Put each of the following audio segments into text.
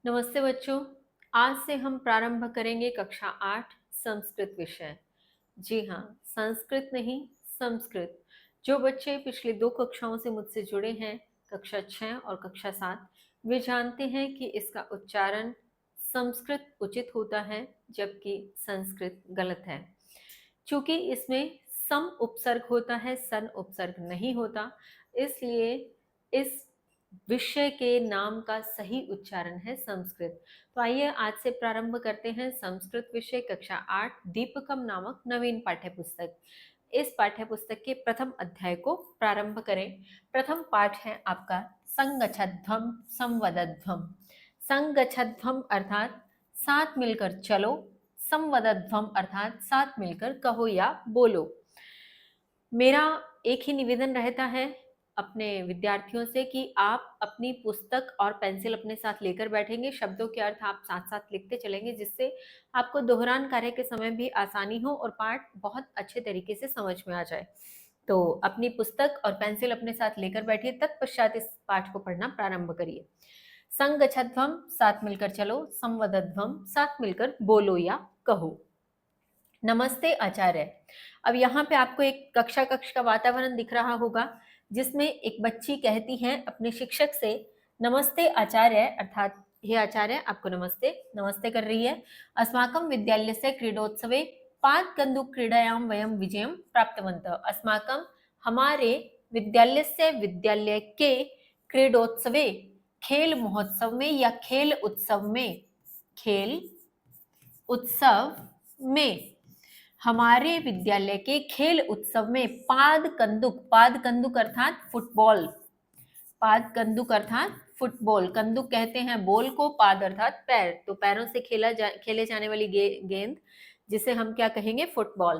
नमस्ते बच्चों। आज से हम प्रारंभ करेंगे कक्षा 8 संस्कृत विषय। जी हाँ, संस्कृत नहीं, संस्कृत। जो बच्चे पिछले 2 कक्षाओं से मुझसे जुड़े हैं, कक्षा 6 और कक्षा 7, वे जानते हैं कि इसका उच्चारण संस्कृत उचित होता है, जबकि संस्कृत गलत है। चूंकि इसमें सम उपसर्ग होता है, सन उपसर्ग नहीं होता, इसलिए इस विषय के नाम का सही उच्चारण है संस्कृत। तो आइए आज से प्रारंभ करते हैं संस्कृत विषय कक्षा 8 दीपकम नामक नवीन पाठ्य पुस्तक। इस पाठ्य पुस्तक के प्रथम अध्याय को प्रारंभ करें। प्रथम पाठ है आपका संगच्छध्वम संवदध्वम। संगच्छध्वम अर्थात साथ मिलकर चलो, संवदध्वम अर्थात साथ मिलकर कहो या बोलो। मेरा एक ही निवेदन रहता है अपने विद्यार्थियों से कि आप अपनी पुस्तक और पेंसिल अपने साथ लेकर बैठेंगे, शब्दों के अर्थ आप साथ साथ लिखते चलेंगे, जिससे आपको दोहरान कार्य के समय भी आसानी हो और पाठ बहुत अच्छे तरीके से समझ में आ जाए। तो अपनी पुस्तक और पेंसिल अपने साथ लेकर बैठिए, तत्पश्चात इस पाठ को पढ़ना प्रारंभ करिए। संगच्छध्वम साथ मिलकर चलो, संवदध्वम साथ मिलकर बोलो या कहो। नमस्ते आचार्य। अब यहाँ पे आपको एक कक्षा का वातावरण दिख रहा होगा, जिसमें एक बच्ची कहती है अपने शिक्षक से नमस्ते आचार्य, अर्थात हे आचार्य आपको नमस्ते नमस्ते कर रही है। अस्माकं विद्यालयस्य क्रीडोत्सवे पादकन्दुक क्रीडायां वयं विजयं प्राप्तवन्तः। अस्माकं हमारे विद्यालय के क्रीडोत्सवे खेल महोत्सव में या खेल उत्सव में हमारे विद्यालय के खेल उत्सव में पाद कंदुक अर्थात फुटबॉल, पाद कंदुक अर्थात फुटबॉल, कंदुक कहते हैं बॉल को, पाद अर्थात पैर, तो पैरों से खेले जाने वाली गेंद, जिसे हम क्या कहेंगे, फुटबॉल।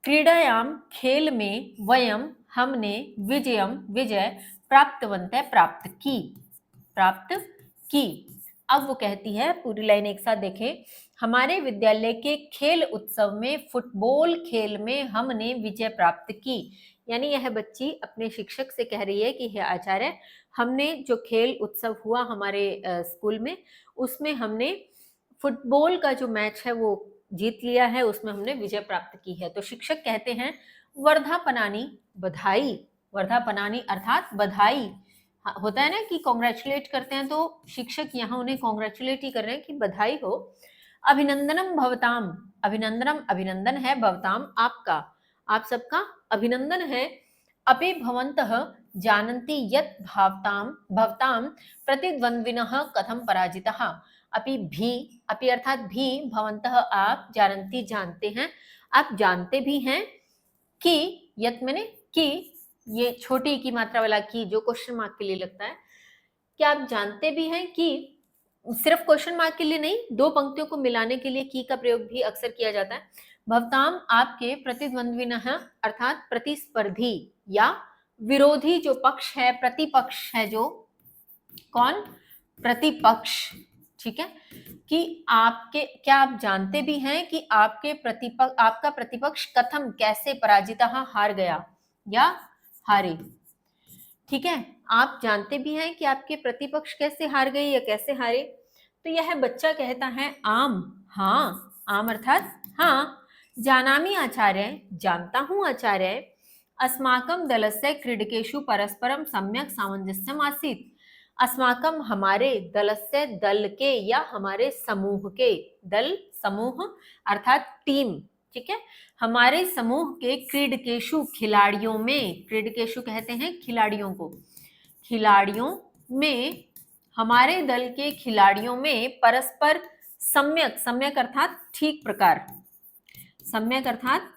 क्रीडायाम खेल में, वयम हमने, विजय प्राप्तवन्तः प्राप्त की। अब वो कहती है, पूरी लाइन एक साथ देखें, हमारे विद्यालय के खेल उत्सव में फुटबॉल खेल में हमने विजय प्राप्त की। यानी यह बच्ची अपने शिक्षक से कह रही है कि हे आचार्य, हमने जो खेल उत्सव हुआ हमारे स्कूल में, उसमें हमने फुटबॉल का जो मैच है वो जीत लिया है, उसमें हमने विजय प्राप्त की है। तो शिक्षक कहते हैं वर्धापनानी बधाई, वर्धापनानी अर्थात बधाई। होता है ना कि कॉन्ग्रेचुलेट करते हैं, तो शिक्षक यहाँ उन्हें कॉन्ग्रेचुलेट ही कर रहे हैं कि बधाई हो। अभिनंदनम भवताम, अभिनंदन है, भवताम आपका, आप सबका अभिनंदन है। अपि भवन्तः जानन्ति यत् भवताम प्रतिद्वन्द्विनः कथं पराजितः। अपि अर्थात भी, भवन्तः आप, जानन्ति जानते हैं, आप जानते भी हैं कि, यत् मैंने कि, ये छोटी की मात्रा वाला की जो क्वेश्चन मार्क के लिए लगता है, क्या आप जानते भी हैं कि, सिर्फ क्वेश्चन मार्क के लिए नहीं, दो पंक्तियों को मिलाने के लिए की का प्रयोग भी अक्सर किया जाता है। भवताम आपके, प्रतिद्वंद्विनः अर्थात प्रतिस्पर्धी या विरोधी जो पक्ष है, प्रतिपक्ष है जो, कौन, प्रतिपक्ष, ठीक है, कि आपके, क्या आप जानते भी हैं कि आपका प्रतिपक्ष कथम कैसे, पराजिता हार गया या हारे, ठीक है, आप जानते भी हैं कि आपके प्रतिपक्ष कैसे हार गए या कैसे हारे। तो यह बच्चा कहता है आम, हाँ, आम अर्थात हाँ, जानामि आचार्य, जानता हूं आचार्य, अस्माकं दलस्य क्रीडकेषु परस्परं सम्यक सामंजस्यम आसीत्। अस्माकं हमारे, दलस्य दल के या हमारे समूह के, दल समूह अर्थात टीम, ठीक है, हमारे समूह के क्रीडकेषु खिलाड़ियों में, क्रीडकेषु कहते हैं खिलाड़ियों को, खिलाड़ियों में, हमारे दल के खिलाड़ियों में परस्पर सम्यक, सम्यक अर्थात ठीक प्रकार, सम्यक अर्थात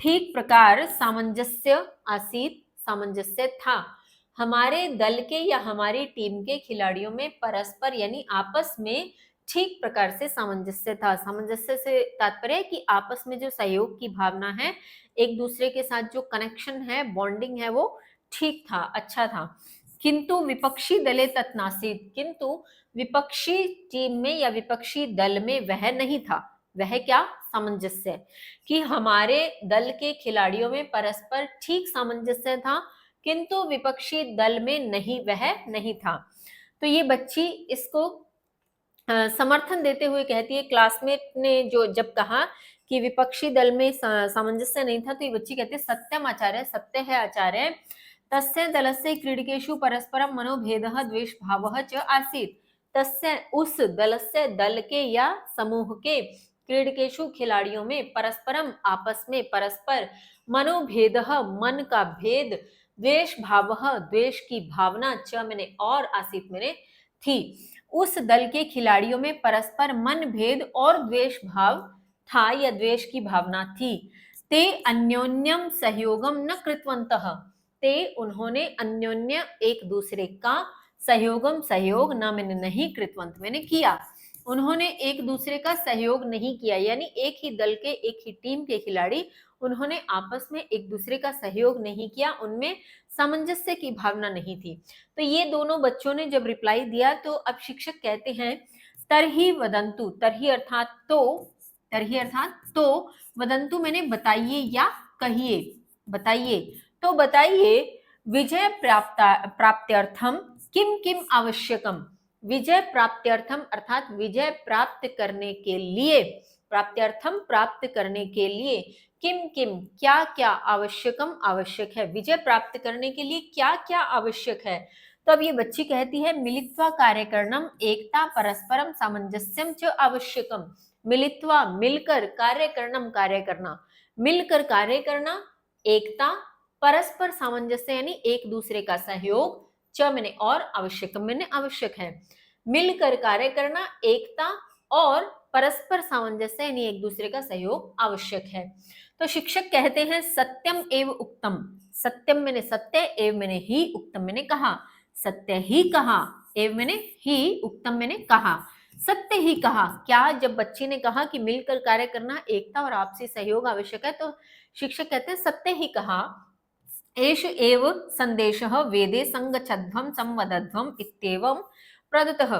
ठीक प्रकार, सामंजस्य आसीत, सामंजस्य था। हमारे दल के या हमारी टीम के खिलाड़ियों में परस्पर यानी आपस में ठीक प्रकार से सामंजस्य था। सामंजस्य से तात्पर्य है कि आपस में जो सहयोग की भावना है, एक दूसरे के साथ जो कनेक्शन है, बॉन्डिंग है, वो ठीक था, अच्छा था। किंतु विपक्षी दले तत्नासीत, किंतु विपक्षी टीम में या विपक्षी दल में वह नहीं था। वह क्या, सामंजस्य, कि हमारे दल के खिलाड़ियों में परस्पर ठीक सामंजस्य था, किंतु विपक्षी दल में नहीं, वह नहीं था। तो ये बच्ची इसको समर्थन देते हुए कहती है, क्लासमेट ने जो जब कहा कि विपक्षी दल में सामंजस्य नहीं था, तो ये बच्ची कहती है सत्यम आचार्य, सत्य है आचार्य, तस्य दलस्य क्रीडकेषु परस्परम मनोभेदः द्वेष भावः च आसीत्। तस्य उस दलस्य दल के या समूह के क्रीडकेषु खिलाड़ियों में परस्परम आपस में परस्पर मनोभेदः मन का भेद द्वेष भावः द्वेष की भावना च मैंने और आसीत मैंने थी। उस दल के खिलाड़ियों में परस्पर मन भेद और द्वेष भाव था या द्वेष की भावना थी। ते अन्योन्यम सहयोगम न कृतवन्तः, ते उन्होंने अन्योन्य एक दूसरे का सहयोगम सहयोग ना मैंने नहीं कृतवंत मैंने किया, उन्होंने एक दूसरे का सहयोग नहीं किया, यानी एक ही दल के एक ही टीम के खिलाड़ी उन्होंने आपस में एक दूसरे का सहयोग नहीं किया, उनमें सामंजस्य की भावना नहीं थी। तो ये दोनों बच्चों ने जब रिप्लाई दिया तो अब शिक्षक कहते हैं तरही वदंतु, तरही अर्थात तो, तरही अर्थात तो, वदंतु मैंने बताइए या कहिए, बताइए, तो बताइए विजय प्राप्त्यर्थम किम किम आवश्यकम, विजय प्राप्त्यर्थम अर्थात विजय प्राप्त करने के लिए, प्राप्त्यर्थम प्राप्त करने के लिए, किम किम क्या क्या आवश्यकम आवश्यक है, विजय प्राप्त करने के लिए क्या क्या आवश्यक है। तो अब ये बच्ची कहती है मिलित्वा कार्य करणम एकता परस्परम सामंजस्यम च आवश्यकम, मिलित्वा मिलकर, कार्य करणम कार्य करना, मिलकर कार्य करना, एकता, परस्पर सामंजस्य यानी एक दूसरे का सहयोग, च मैंने और, आवश्यकम मैंने आवश्यक है, मिलकर कार्य करना, एकता और परस्पर सामंजस्य यानी एक दूसरे का सहयोग आवश्यक है। तो शिक्षक कहते हैं सत्यम एव उक्तम, सत्यम मैंने सत्य, एव मैंने ही, उक्तम मैंने कहा, सत्य ही कहा, एव मैंने ही, उक्तम मैंने कहा, सत्य ही कहा। क्या, जब बच्ची ने कहा कि मिलकर कार्य करना, एकता और आपसी सहयोग आवश्यक है, तो शिक्षक कहते हैं सत्य ही कहा। एष एव संदेशः वेदे संगच्छध्वं संवदध्वम् इत्येवं प्रदत्तः,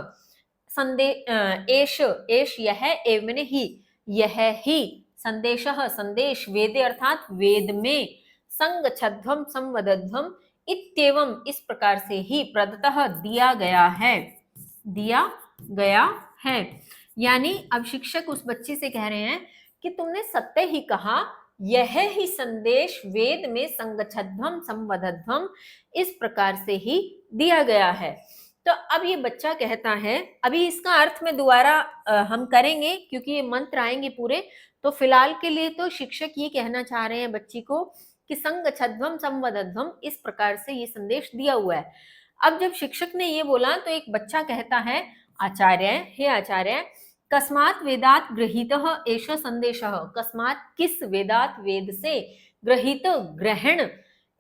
एष, एष यह, एव मैंने ही, यह ही, संदेशः संदेश, वेदे अर्थात वेद में, संगच्छध्वं संवदध्वम् इत्येवं इस प्रकार से ही, प्रदत्तः दिया गया है, दिया गया है। यानी अब शिक्षक उस बच्ची से कह रहे हैं कि तुमने सत्य ही कहा, यह ही संदेश वेद में संगच्छध्वम संवदध्वम इस प्रकार से ही दिया गया है। तो अब ये बच्चा कहता है, अभी इसका अर्थ में दोबारा हम करेंगे क्योंकि ये मंत्र आएंगे पूरे, तो फिलहाल के लिए तो शिक्षक ये कहना चाह रहे हैं बच्ची को कि संगच्छध्वम संवदध्वम इस प्रकार से ये संदेश दिया हुआ है। अब जब शिक्षक ने ये बोला तो एक बच्चा कहता है आचार्य, हे आचार्य, कस्मात् वेदात् गृहीतः एष संदेशः, कस्मात् किस वेदात् वेद से, गृहीत ग्रहण,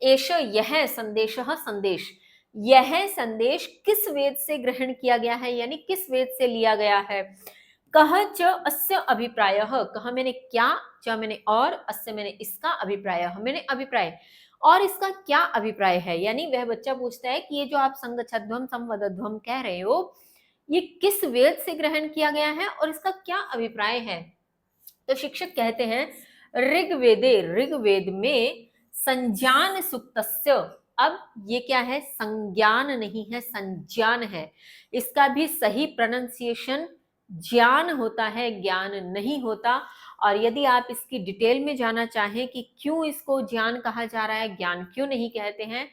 एष यह संदेशः संदेश, यह संदेश किस वेद से ग्रहण किया गया है यानी किस वेद से लिया गया है। कह च अस्य अभिप्रायः, कहा मैंने क्या, च मैंने और, अस्य मैंने इसका, अभिप्रायः मैंने अभिप्राय, और इसका क्या अभिप्राय है, यानी वह बच्चा पूछता है कि ये जो आप संगच्छध्वम संवदध्वम कह रहे हो ये किस वेद से ग्रहण किया गया है और इसका क्या अभिप्राय है। तो शिक्षक कहते हैं ऋग्वेदे, ऋग्वेद में संज्ञान सुक्तस्य, अब ये क्या है, संज्ञान नहीं है संज्ञान है, इसका भी सही प्रोनाउंसिएशन ज्ञान होता है, ज्ञान नहीं होता। और यदि आप इसकी डिटेल में जाना चाहें कि क्यों इसको ज्ञान कहा जा रहा है, ज्ञान क्यों नहीं कहते हैं,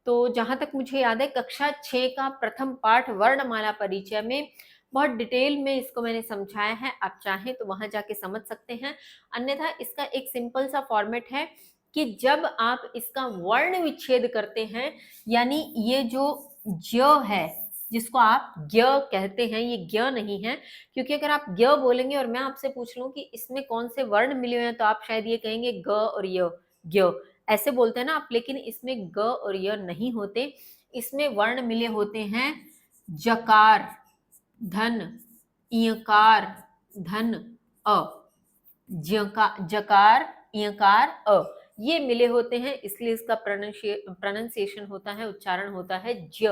तो जहां तक मुझे याद है कक्षा 6 का प्रथम पाठ वर्णमाला परिचय में बहुत डिटेल में इसको मैंने समझाया है, आप चाहें तो वहां जाके समझ सकते हैं। अन्यथा इसका एक सिंपल सा फॉर्मेट है कि जब आप इसका वर्ण विच्छेद करते हैं, यानी ये जो ज्य है जिसको आप ज्ञ कहते हैं, ये ज्ञ नहीं है, क्योंकि अगर आप ज्ञ बोलेंगे और मैं आपसे पूछ लूं कि इसमें कौन से वर्ण मिले हुए हैं तो आप शायद ये कहेंगे ग और य, ज्ञ ऐसे बोलते हैं ना आप, लेकिन इसमें ग और य नहीं होते, इसमें वर्ण मिले होते हैं जकार धन, ईयकार धन, अ, जकार ईयकार अ, ये मिले होते हैं, इसलिए इसका प्रोनाउंसिएशन होता है, उच्चारण होता है ज्य।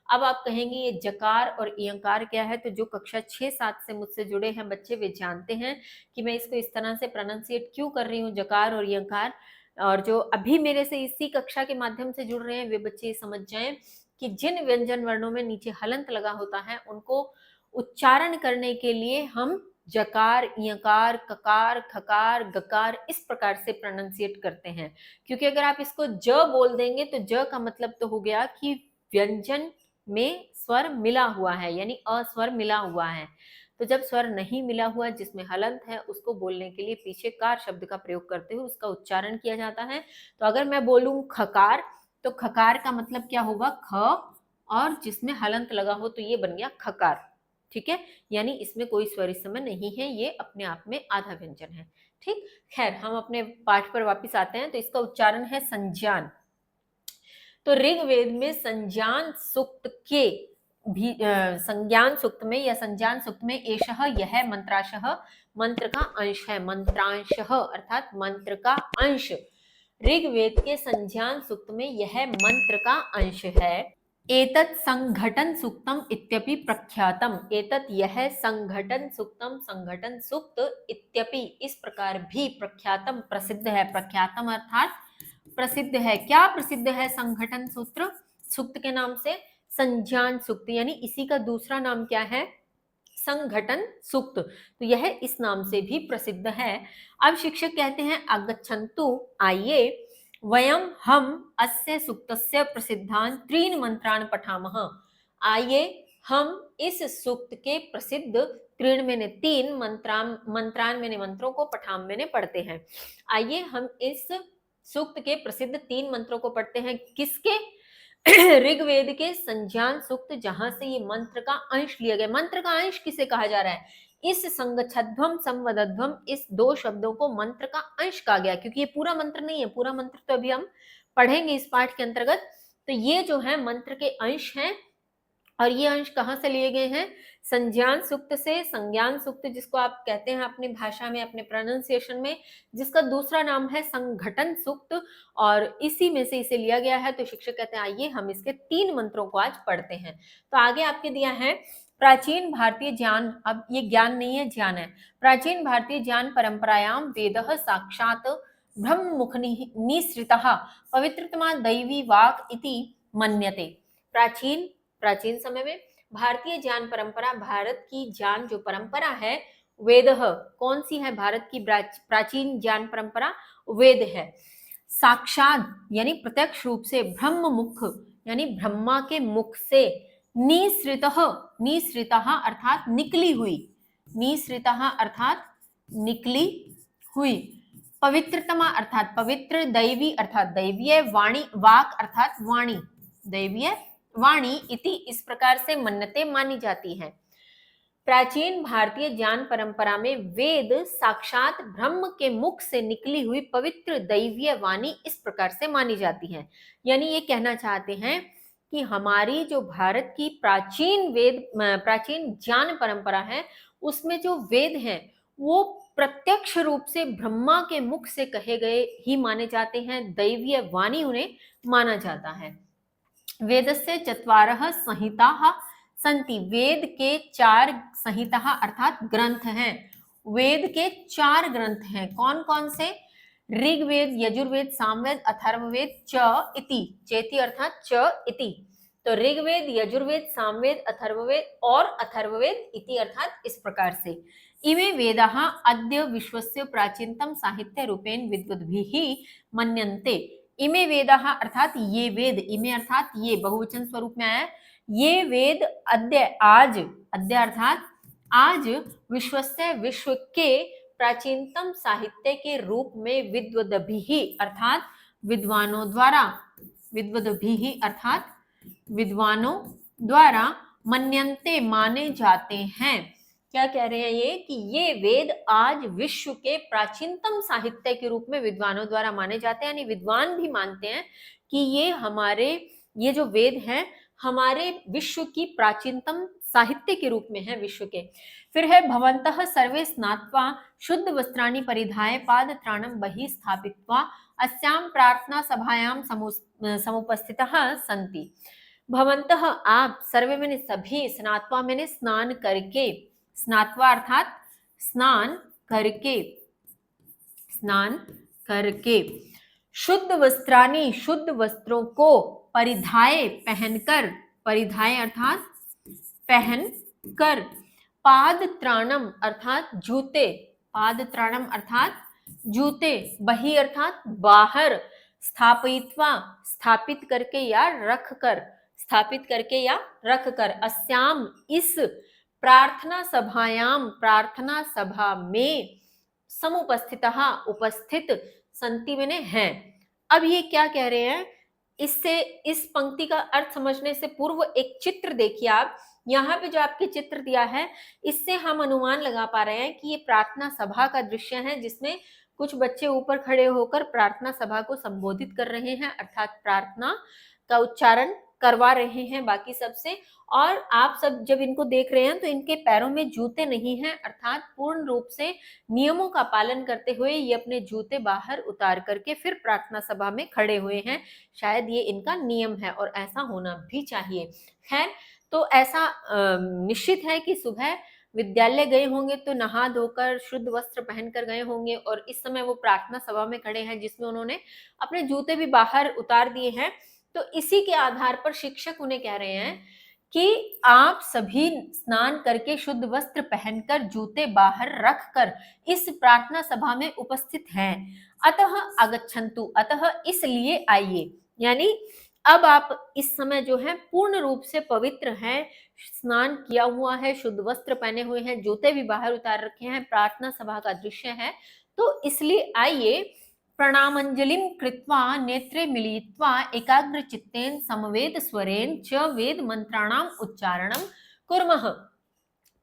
अब आप कहेंगे ये जकार और ईयकार क्या है, तो जो कक्षा 6-7 से मुझसे जुड़े हैं बच्चे वे जानते हैं कि मैं इसको इस तरह से प्रोनाउंसिएट क्यों कर रही हूँ, जकार और ईयकार। और जो अभी मेरे से इसी कक्षा के माध्यम से जुड़ रहे हैं वे बच्चे समझ जाएं कि जिन व्यंजन वर्णों में नीचे हलंत लगा होता है उनको उच्चारण करने के लिए हम जकार, यकार, ककार, खकार, गकार इस प्रकार से प्रोनाउंसिएट करते हैं, क्योंकि अगर आप इसको ज बोल देंगे तो ज का मतलब तो हो गया कि व्यंजन में स्वर मिला हुआ है, यानी अस्वर मिला हुआ है। तो जब स्वर नहीं मिला हुआ जिसमें हलंत है, उसको बोलने के लिए पीछे कार शब्द का प्रयोग करते हुए उसका उच्चारण किया जाता है। तो अगर मैं बोलूं खकार, तो खकार का मतलब क्या होगा, ख, और जिसमें हलंत लगा हो तो ये बन गया खकार। ठीक है, यानी इसमें कोई स्वर इस समय नहीं है, ये अपने आप में आधा व्यंजन है। ठीक, खैर हम अपने पाठ पर वापस आते हैं। तो इसका उच्चारण है संज्ञान। तो ऋग्वेद में संज्ञान सूक्त के भी संज्ञान सूक्त में या संज्ञान सूक्त में एषः यह मंत्रांशः, मंत्र का अंश है, मंत्रांशः अर्थात मंत्र का अंश। ऋग्वेद के संज्ञान सूक्त में यह मंत्र का अंश है। एतत् संघटन सूक्तम इत्यपि प्रख्यातम, एतत् यह संघटन सूक्तम, संघटन सूक्त इत्यपि इस प्रकार भी प्रख्यातम प्रसिद्ध है। प्रख्यातम अर्थात प्रसिद्ध है। क्या प्रसिद्ध है संघटन सूत्र सूक्त के नाम से? संज्ञान सूक्त, यानी इसी का दूसरा नाम क्या है, संघटन सूक्त। तो यह इस नाम से भी प्रसिद्ध है। अब शिक्षक कहते हैं आगच्छन्तु, आइए, वयम हम अस्य सूक्तस्य प्रसिद्धान त्रीन मंत्रान पठामः। आइए हम इस सूक्त के प्रसिद्ध त्रीन मैंने तीन, मंत्रान मैंने मंत्रों को, पठाम मैंने पढ़ते हैं। आइए हम इस सूक्त के प्रसिद्ध तीन मंत्रों को पढ़ते हैं। किसके? ऋग्वेद के संज्ञान सूक्त, जहां से ये मंत्र का अंश लिया गया। मंत्र का अंश किसे कहा जा रहा है? इस संगच्छध्वम संवदध्वम, इस दो शब्दों को मंत्र का अंश कहा गया, क्योंकि ये पूरा मंत्र नहीं है, पूरा मंत्र तो अभी हम पढ़ेंगे इस पाठ के अंतर्गत। तो ये जो है मंत्र के अंश हैं, और ये अंश कहाँ से लिए गए हैं? संज्ञान सूक्त से। संज्ञान सूक्त जिसको आप कहते हैं अपनी भाषा में, अपने प्रोनाउंसिएशन में, जिसका दूसरा नाम है संघटन सूक्त, और इसी में से इसे लिया गया है। तो शिक्षक कहते हैं आइए हम इसके तीन मंत्रों को आज पढ़ते हैं। तो आगे आपके दिया है प्राचीन भारतीय ज्ञान, अब ये ज्ञान नहीं है, ज्ञान है। प्राचीन भारतीय ज्ञान परंपरायाम वेदः साक्षात ब्रह्ममुख निसृतः पवित्रतमा दैवी वाक् इति मन्यते। प्राचीन समय में भारतीय ज्ञान परंपरा, भारत की ज्ञान जो परंपरा है, वेदः कौन सी है? भारत की प्राचीन ज्ञान परंपरा वेद है। साक्षात यानी प्रत्यक्ष रूप से, ब्रह्म मुख यानी ब्रह्मा के मुख से, निसृतः, निसृतः अर्थात निकली हुई, निसृतः अर्थात निकली हुई, पवित्रतमा अर्थात पवित्र, दैवी अर्थात दैवीय, वाणी वाक अर्थात वाणी, दैवीय वाणी इति इस प्रकार से मन्नते मानी जाती है। प्राचीन भारतीय ज्ञान परंपरा में वेद साक्षात ब्रह्म के मुख से निकली हुई पवित्र दैवीय वाणी इस प्रकार से मानी जाती है। यानी ये कहना चाहते हैं कि हमारी जो भारत की प्राचीन ज्ञान परंपरा है, उसमें जो वेद हैं वो प्रत्यक्ष रूप से ब्रह्मा के मुख से कहे गए ही माने जाते हैं, दैवीय वाणी उन्हें माना जाता है। वेदस्य चत्वारः संहिताः सन्ति, वेद के 4 संहिता अर्थात ग्रंथ हैं। वेद के 4 ग्रंथ हैं। कौन कौन से? ऋग्वेद, यजुर्वेद, सामवेद, अथर्ववेद, च इति, चेति अर्थात च इति। तो ऋग्वेद, यजुर्वेद, सामवेद, अथर्ववेद और अथर्ववेद इति अर्थात इस प्रकार से। इमे वेदाः अद्य विश्वस्य प्राचीनतम साहित्य रूपेण विद्वद्भिः मन्यन्ते। इमे वेदाः अर्थात ये वेद, इमे अर्थात ये बहुवचन स्वरूप में आया, ये वेद अद्य आज, अद्य अर्थात आज, विश्वस्य विश्व के प्राचीनतम साहित्य के रूप में विद्वद्भिः अर्थात विद्वानों द्वारा, विद्वद्भिः अर्थात विद्वानों द्वारा, मन्यन्ते माने जाते हैं। क्या कह रहे हैं ये? कि ये वेद आज विश्व के प्राचीनतम साहित्य के रूप में विद्वानों द्वारा माने जाते हैं, यानी विद्वान भी मानते हैं कि ये जो वेद हैं हमारे विश्व की प्राचीनतम साहित्य के रूप में है, विश्व के। फिर है भवन्तः सर्वे स्नात्वा शुद्ध वस्त्राणि परिधाय पादत्राणं बहिः स्थापित्वा अस्यां प्रार्थना सभायां समुपस्थितः सन्ति। भवन्तः आप, सर्वे मैंने सभी, स्नात्वा मैंने स्नान करके, स्नात्वा अर्थात स्नान करके, शुद्ध वस्त्राणि शुद्ध वस्त्रों को, परिधाय पहनकर, परिधाय अर्थात पहनकर, पादत्राणम अर्थात जूते, पादत्राणम अर्थात जूते, बहि अर्थात बाहर, स्थापयित्वा स्थापित करके या रख कर, स्थापित करके या रख कर, अस्याम इस, प्रार्थना सभायाम प्रार्थना सभा में, समुपस्थितः उपस्थित, संति में हैं। अब ये क्या कह रहे हैं, इससे इस पंक्ति का अर्थ समझने से पूर्व एक चित्र देखिए आप, यहाँ पे जो आपके चित्र दिया है इससे हम अनुमान लगा पा रहे हैं कि ये प्रार्थना सभा का दृश्य है, जिसमें कुछ बच्चे ऊपर खड़े होकर प्रार्थना सभा को संबोधित कर रहे हैं, अर्थात प्रार्थना का उच्चारण करवा रहे हैं बाकी सबसे। और आप सब जब इनको देख रहे हैं तो इनके पैरों में जूते नहीं हैं, अर्थात पूर्ण रूप से नियमों का पालन करते हुए ये अपने जूते बाहर उतार करके फिर प्रार्थना सभा में खड़े हुए हैं। शायद ये इनका नियम है और ऐसा होना भी चाहिए। खैर, तो ऐसा निश्चित है कि सुबह विद्यालय गए होंगे तो नहा धोकर शुद्ध वस्त्र पहनकर गए होंगे और इस समय वो प्रार्थना सभा में खड़े हैं जिसमें उन्होंने अपने जूते भी बाहर उतार दिए हैं। तो इसी के आधार पर शिक्षक उन्हें कह रहे हैं कि आप सभी स्नान करके शुद्ध वस्त्र पहनकर जूते बाहर रखकर इस प्रार्थना सभा में उपस्थित हैं। अतः आगच्छन्तु, अतः इसलिए आइए, यानी अब आप इस समय जो है पूर्ण रूप से पवित्र हैं, स्नान किया हुआ है, शुद्ध वस्त्र पहने हुए हैं, जूते भी बाहर उतार रखे हैं, प्रार्थना सभा का दृश्य है, तो इसलिए आइए प्रणामंजलिं कृत्वा नेत्रे मिलित्वा एकाग्र चित्तेन समवेद स्वरेन च वेद मंत्राणाम उच्चारणम कुर्मः।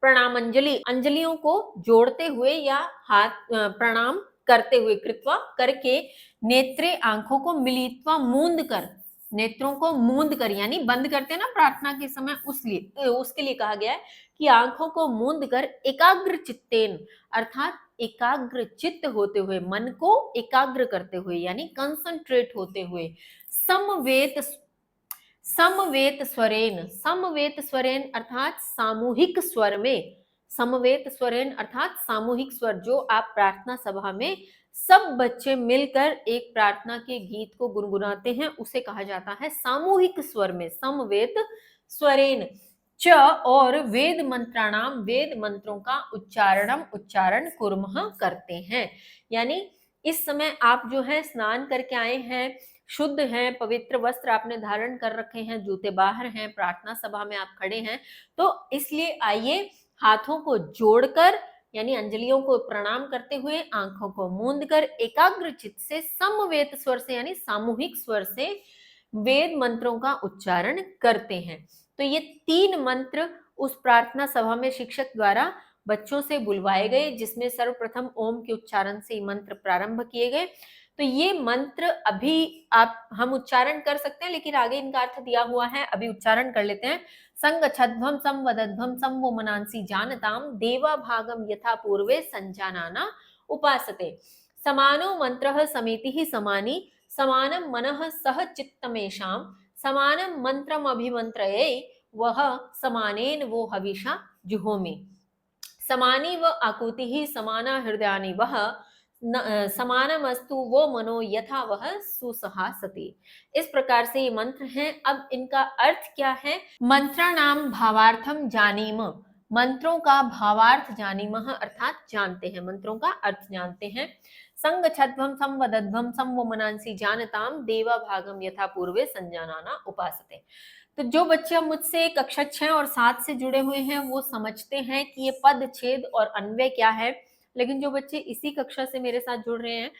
प्रणामंजलि, अंजलियों को जोड़ते हुए या हाथ प्रणाम करते हुए, कृत्वा करके, नेत्रे आंखों को, मिलित्वा मूंद कर, नेत्रों को मूंद कर यानी बंद करते हैं ना प्रार्थना के समय, उसके लिए कहा गया है कि आंखों को मूंद कर एकाग्र चित्तेन अर्थात एकाग्र चित्त होते हुए, मन को एकाग्र करते हुए यानी कंसंट्रेट होते हुए, समवेत समवेत स्वरेन, समवेत स्वरेन अर्थात सामूहिक स्वर में, समवेत स्वरेन अर्थात सामूहिक स्वर, जो आप प्रार्थना सभा में सब बच्चे मिलकर एक प्रार्थना के गीत को गुनगुनाते हैं उसे कहा जाता है सामूहिक स्वर में, समवेत स्वरेन च, और वेद मंत्राणाम, वेद मंत्रों का उच्चारण कुर्मः करते हैं। यानी इस समय आप जो है स्नान करके आए हैं, शुद्ध हैं, पवित्र वस्त्र आपने धारण कर रखे हैं, जूते बाहर हैं, प्रार्थना सभा में आप खड़े हैं, तो इसलिए आइए हाथों को जोड़कर यानी अंजलियों को प्रणाम करते हुए, आंखों को मूंद कर एकाग्र चित्त से समवेत स्वर से यानी सामूहिक स्वर से वेद मंत्रों का उच्चारण करते हैं। तो ये 3 मंत्र उस प्रार्थना सभा में शिक्षक द्वारा बच्चों से बुलवाए गए, जिसमें सर्वप्रथम ओम के उच्चारण से मंत्र प्रारंभ किए गए। तो ये मंत्र अभी हम उच्चारण कर सकते हैं, लेकिन आगे इनका अर्थ दिया हुआ है, अभी उच्चारण कर लेते हैं। संगच्छध्वम संवदध्वम समवो मनांसि जानताम देवा भागम यथा पूर्वे संजानाना उपासते। समानो मंत्रः समितिः समानी, समानं मनः सह चित्तमेषां, समानं मंत्रम अभिमंत्रये वह समानेन वो हविषा जुहोमि। समानी व आकुतिः समाना हृदयानि वह समानमस्तु वो मनो यथा वह सुसहासति। इस प्रकार से ये मंत्र हैं। अब इनका अर्थ क्या है? मंत्राणाम भावार्थम जानीम, मंत्रों का भावार्थ जानीमः अर्थात जानते हैं, मंत्रों का अर्थ जानते हैं। संगच्छध्वम संवदध्वम समवो मनांसि जानताम देवा भागम यथा पूर्वे संजानाना उपासते। तो जो बच्चे मुझसे कक्षा 6 और 7 से जुड़े हुए हैं वो समझते हैं कि ये पद छेद और अन्वय क्या है, लेकिन जो बच्चे इसी कक्षा से मेरे साथ जुड़ रहे हैं,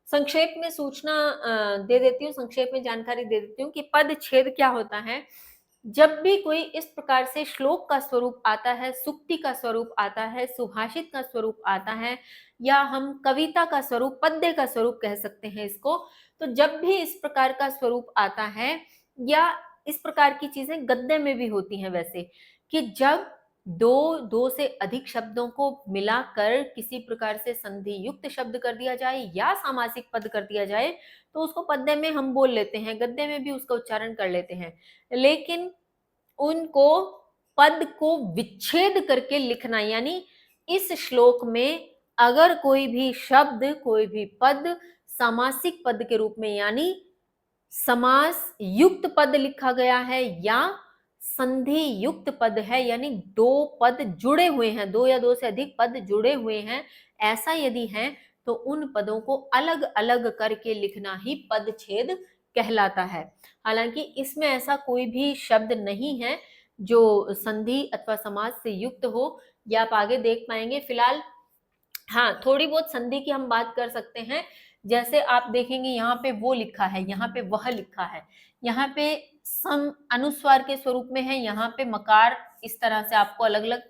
संक्षेप में सूचना दे देती हूँ, संक्षेप में जानकारी दे देती हूँ कि पद छेद क्या होता है। जब भी कोई इस प्रकार से श्लोक का स्वरूप आता है, सूक्ति का स्वरूप आता है, सुभाषित का स्वरूप आता है, या हम कविता का स्वरूप, पद्य का स्वरूप कह सकते हैं इसको, तो जब भी इस प्रकार का स्वरूप आता है, या इस प्रकार की चीजें गद्य में भी होती हैं वैसे, कि जब दो से अधिक शब्दों को मिलाकर किसी प्रकार से संधि युक्त शब्द कर दिया जाए या सामासिक पद कर दिया जाए तो उसको पद्य में हम बोल लेते हैं, गद्य में भी उसका उच्चारण कर लेते हैं, लेकिन उनको पद को विच्छेद करके लिखना, यानी इस श्लोक में अगर कोई भी शब्द, कोई भी पद सामासिक पद के रूप में यानी समास युक्त पद लिखा गया है या संधि युक्त पद है, यानी दो पद जुड़े हुए हैं, दो या दो से अधिक पद जुड़े हुए हैं, ऐसा यदि है तो उन पदों को अलग अलग करके लिखना ही पदच्छेद कहलाता है। हालांकि इसमें ऐसा कोई भी शब्द नहीं है जो संधि अथवा समास से युक्त हो, या आप आगे देख पाएंगे। फिलहाल हाँ, थोड़ी बहुत संधि की हम बात कर सकते हैं। जैसे आप देखेंगे यहाँ पे वो लिखा है, यहाँ पे वह लिखा है, यहाँ पे सम अनुस्वार के स्वरूप में है, यहाँ पे मकार, इस तरह से आपको अलग अलग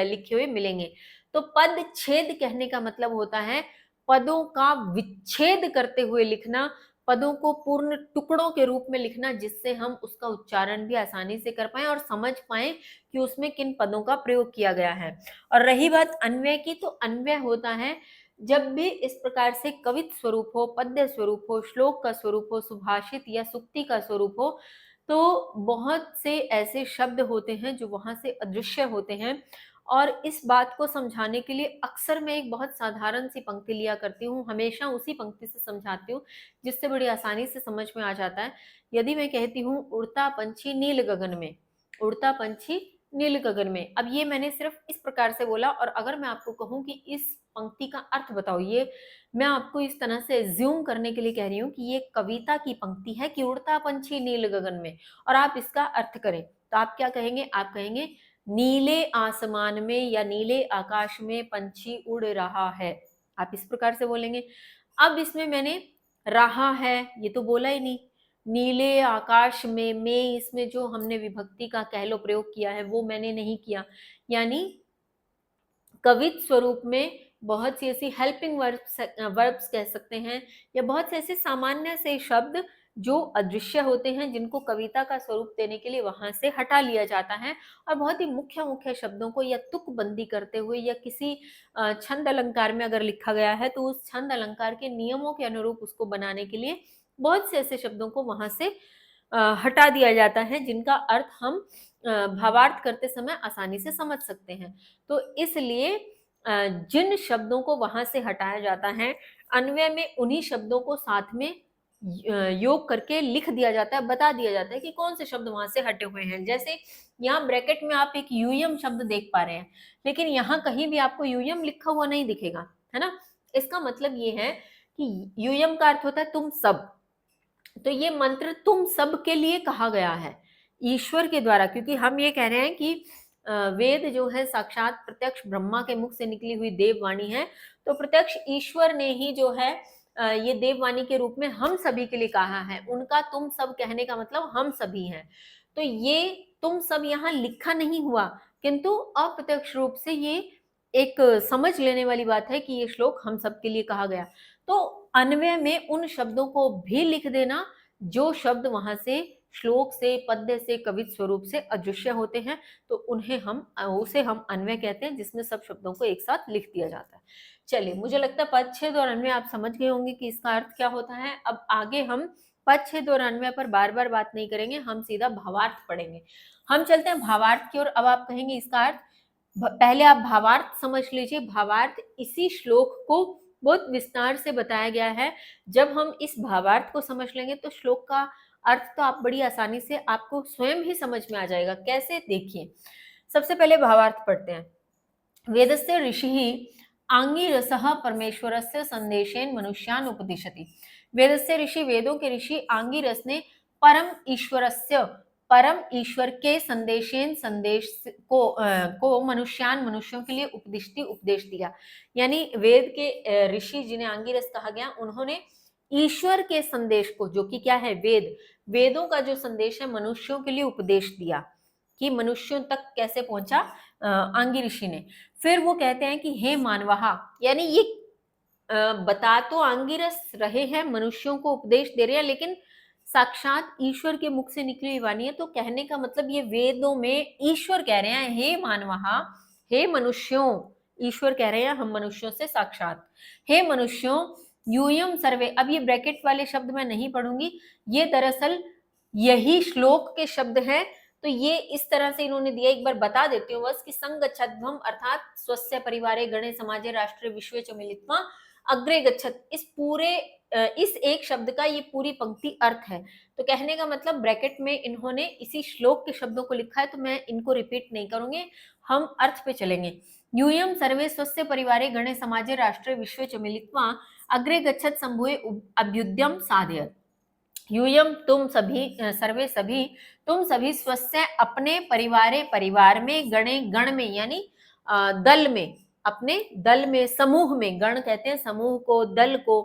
लिखे हुए मिलेंगे। तो पद छेद कहने का मतलब होता है पदों का विच्छेद करते हुए लिखना, पदों को पूर्ण टुकड़ों के रूप में लिखना, जिससे हम उसका उच्चारण भी आसानी से कर पाए और समझ पाए कि उसमें किन पदों का प्रयोग किया गया है। और रही बात अन्वय की, तो अन्वय होता है जब भी इस प्रकार से कवित स्वरूप हो, पद्य स्वरूप हो, श्लोक का स्वरूप हो, सुभाषित या सुक्ति का स्वरूप हो, तो बहुत से ऐसे शब्द होते हैं जो वहां से अदृश्य होते हैं। और इस बात को समझाने के लिए अक्सर मैं एक बहुत साधारण सी पंक्ति लिया करती हूँ, हमेशा उसी पंक्ति से समझाती हूँ, जिससे बड़ी आसानी से समझ में आ जाता है। यदि मैं कहती हूँ उड़ता पंछी नील गगन में, उड़ता पंछी नील गगन में, अब ये मैंने सिर्फ इस प्रकार से बोला, और अगर मैं आपको कहूं कि इस पंक्ति का अर्थ बताओ, ये मैं आपको इस तरह से ज्यूम करने के लिए कह रही हूँ कि ये कविता की पंक्ति है कि उड़ता पंछी नील गगन में, और आप इसका अर्थ करें तो आप क्या कहेंगे? आप कहेंगे नीले आसमान में या नीले आकाश में पंछी उड़ रहा है, आप इस प्रकार से बोलेंगे। अब इसमें मैंने रहा है ये तो बोला ही नहीं, नीले आकाश में इसमें जो हमने विभक्ति का कह लो प्रयोग किया है वो मैंने नहीं किया। यानी कवित स्वरूप में बहुत सी ऐसी हेल्पिंग वर्ब्स कह सकते हैं, या बहुत से ऐसे सामान्य से शब्द जो अदृश्य होते हैं, जिनको कविता का स्वरूप देने के लिए वहां से हटा लिया जाता है, और बहुत ही मुख्य मुख्य शब्दों को या तुकबंदी करते हुए या किसी छंद अलंकार में अगर लिखा गया है तो उस छंद अलंकार के नियमों के अनुरूप उसको बनाने के लिए बहुत से ऐसे शब्दों को वहां से हटा दिया जाता है, जिनका अर्थ हम भावार्थ करते समय आसानी से समझ सकते हैं। तो इसलिए जिन शब्दों को वहां से हटाया जाता है, अन्वय में उन्हीं शब्दों को साथ में योग करके लिख दिया जाता है, बता दिया जाता है कि कौन से शब्द वहां से हटे हुए हैं। जैसे यहाँ ब्रैकेट में आप एक यूयम शब्द देख पा रहे हैं, लेकिन यहाँ कहीं भी आपको यूयम लिखा हुआ नहीं दिखेगा, है ना। इसका मतलब ये है कि यूयम का अर्थ होता है तुम सब, तो ये मंत्र तुम सब के लिए कहा गया है ईश्वर के द्वारा, क्योंकि हम ये कह रहे हैं कि वेद जो है साक्षात प्रत्यक्ष ब्रह्मा के मुख से निकली हुई देववाणी है, तो प्रत्यक्ष ईश्वर ने ही जो है ये देववाणी के रूप में हम सभी के लिए कहा है। उनका तुम सब कहने का मतलब हम सभी हैं। तो ये तुम सब यहाँ लिखा नहीं हुआ, किंतु अप्रत्यक्ष रूप से ये एक समझ लेने वाली बात है कि ये श्लोक हम सब के लिए कहा गया। तो अन्वय में उन शब्दों को भी लिख देना जो शब्द वहां से श्लोक से, पद्य से, कवित स्वरूप से अदृश्य होते हैं, तो उसे हम अन्वय कहते हैं, जिसमें सब शब्दों को एक साथ लिख दिया जाता है। चलिए, मुझे लगता है पदच्छेद और अन्वय आप समझ गए होंगे कि इसका अर्थ क्या होता है। अब आगे हम पदच्छेद और अन्वय पर बार बार बात नहीं करेंगे, हम सीधा भावार्थ पढ़ेंगे। हम चलते हैं भावार्थ की ओर। अब आप कहेंगे इसका अर्थ, पहले आप भावार्थ समझ लीजिए। भावार्थ इसी श्लोक को बहुत विस्तार से बताया गया है। जब हम इस भावार्थ को समझ लेंगे तो श्लोक का अर्थ तो आप बड़ी आसानी से आपको स्वयं ही समझ में आ जाएगा। कैसे? देखिए, सबसे पहले भावार्थ पढ़ते हैं। वेदस्य ऋषि आंगिरसः परमेश्वरस्य संदेशेन मनुष्यान उपदिशति। वेदस्य ऋषि, वेदों के ऋषि आंगिरस ने परम ईश्वरस्य, परम ईश्वर के संदेशेन, संदेश को मनुष्यान, मनुष्यों के लिए उपदेश दिया। यानी वेद के ऋषि जिन्हें आंगिरस कहा गया, उन्होंने ईश्वर के संदेश को, जो कि क्या है? वेद, वेदों का जो संदेश है, मनुष्यों के लिए उपदेश दिया कि मनुष्यों तक कैसे पहुंचा आंगी ऋषि ने। फिर वो कहते हैं कि हे मानवहा, यानी ये बता तो आंगिरस रहे हैं, मनुष्यों को उपदेश दे रहे हैं, लेकिन साक्षात ईश्वर के मुख से निकली हुई वाणी है। तो कहने का मतलब ये वेदों में ईश्वर कह रहे हैं हे मानवहा, हे मनुष्यों, ईश्वर कह रहे हैं हम मनुष्यों से साक्षात, हे मनुष्यों यूयम सर्वे। अब ये ब्रैकेट वाले शब्द मैं नहीं पढ़ूंगी, ये दरअसल यही श्लोक के शब्द हैं। तो ये इस तरह से इन्होंने दिया, एक बार बता देती हूँ बस, कि संगच्छध्वम अर्थात स्वस्य परिवारे गणे समाजे राष्ट्रे विश्वे च मिलित्वा अग्रे गच्छत। इस पूरे इस एक शब्द का ये पूरी पंक्ति अर्थ है। तो कहने का मतलब ब्रैकेट में इन्होंने इसी श्लोक के शब्दों को लिखा है, तो मैं इनको रिपीट नहीं करूंगी, हम अर्थ पे चलेंगे। यूयम सर्वे स्वस्य परिवारे गणे समाजे राष्ट्रे विश्वे च मिलित्वा अग्रे गच्छत संभुए अभ्युद्यम साधयत। यूयम तुम सभी, सर्वे सभी, तुम सभी, स्वस्य अपने परिवारे परिवार में, गणे गण में यानी दल में, अपने दल में, समूह में, गण कहते हैं समूह को, दल को,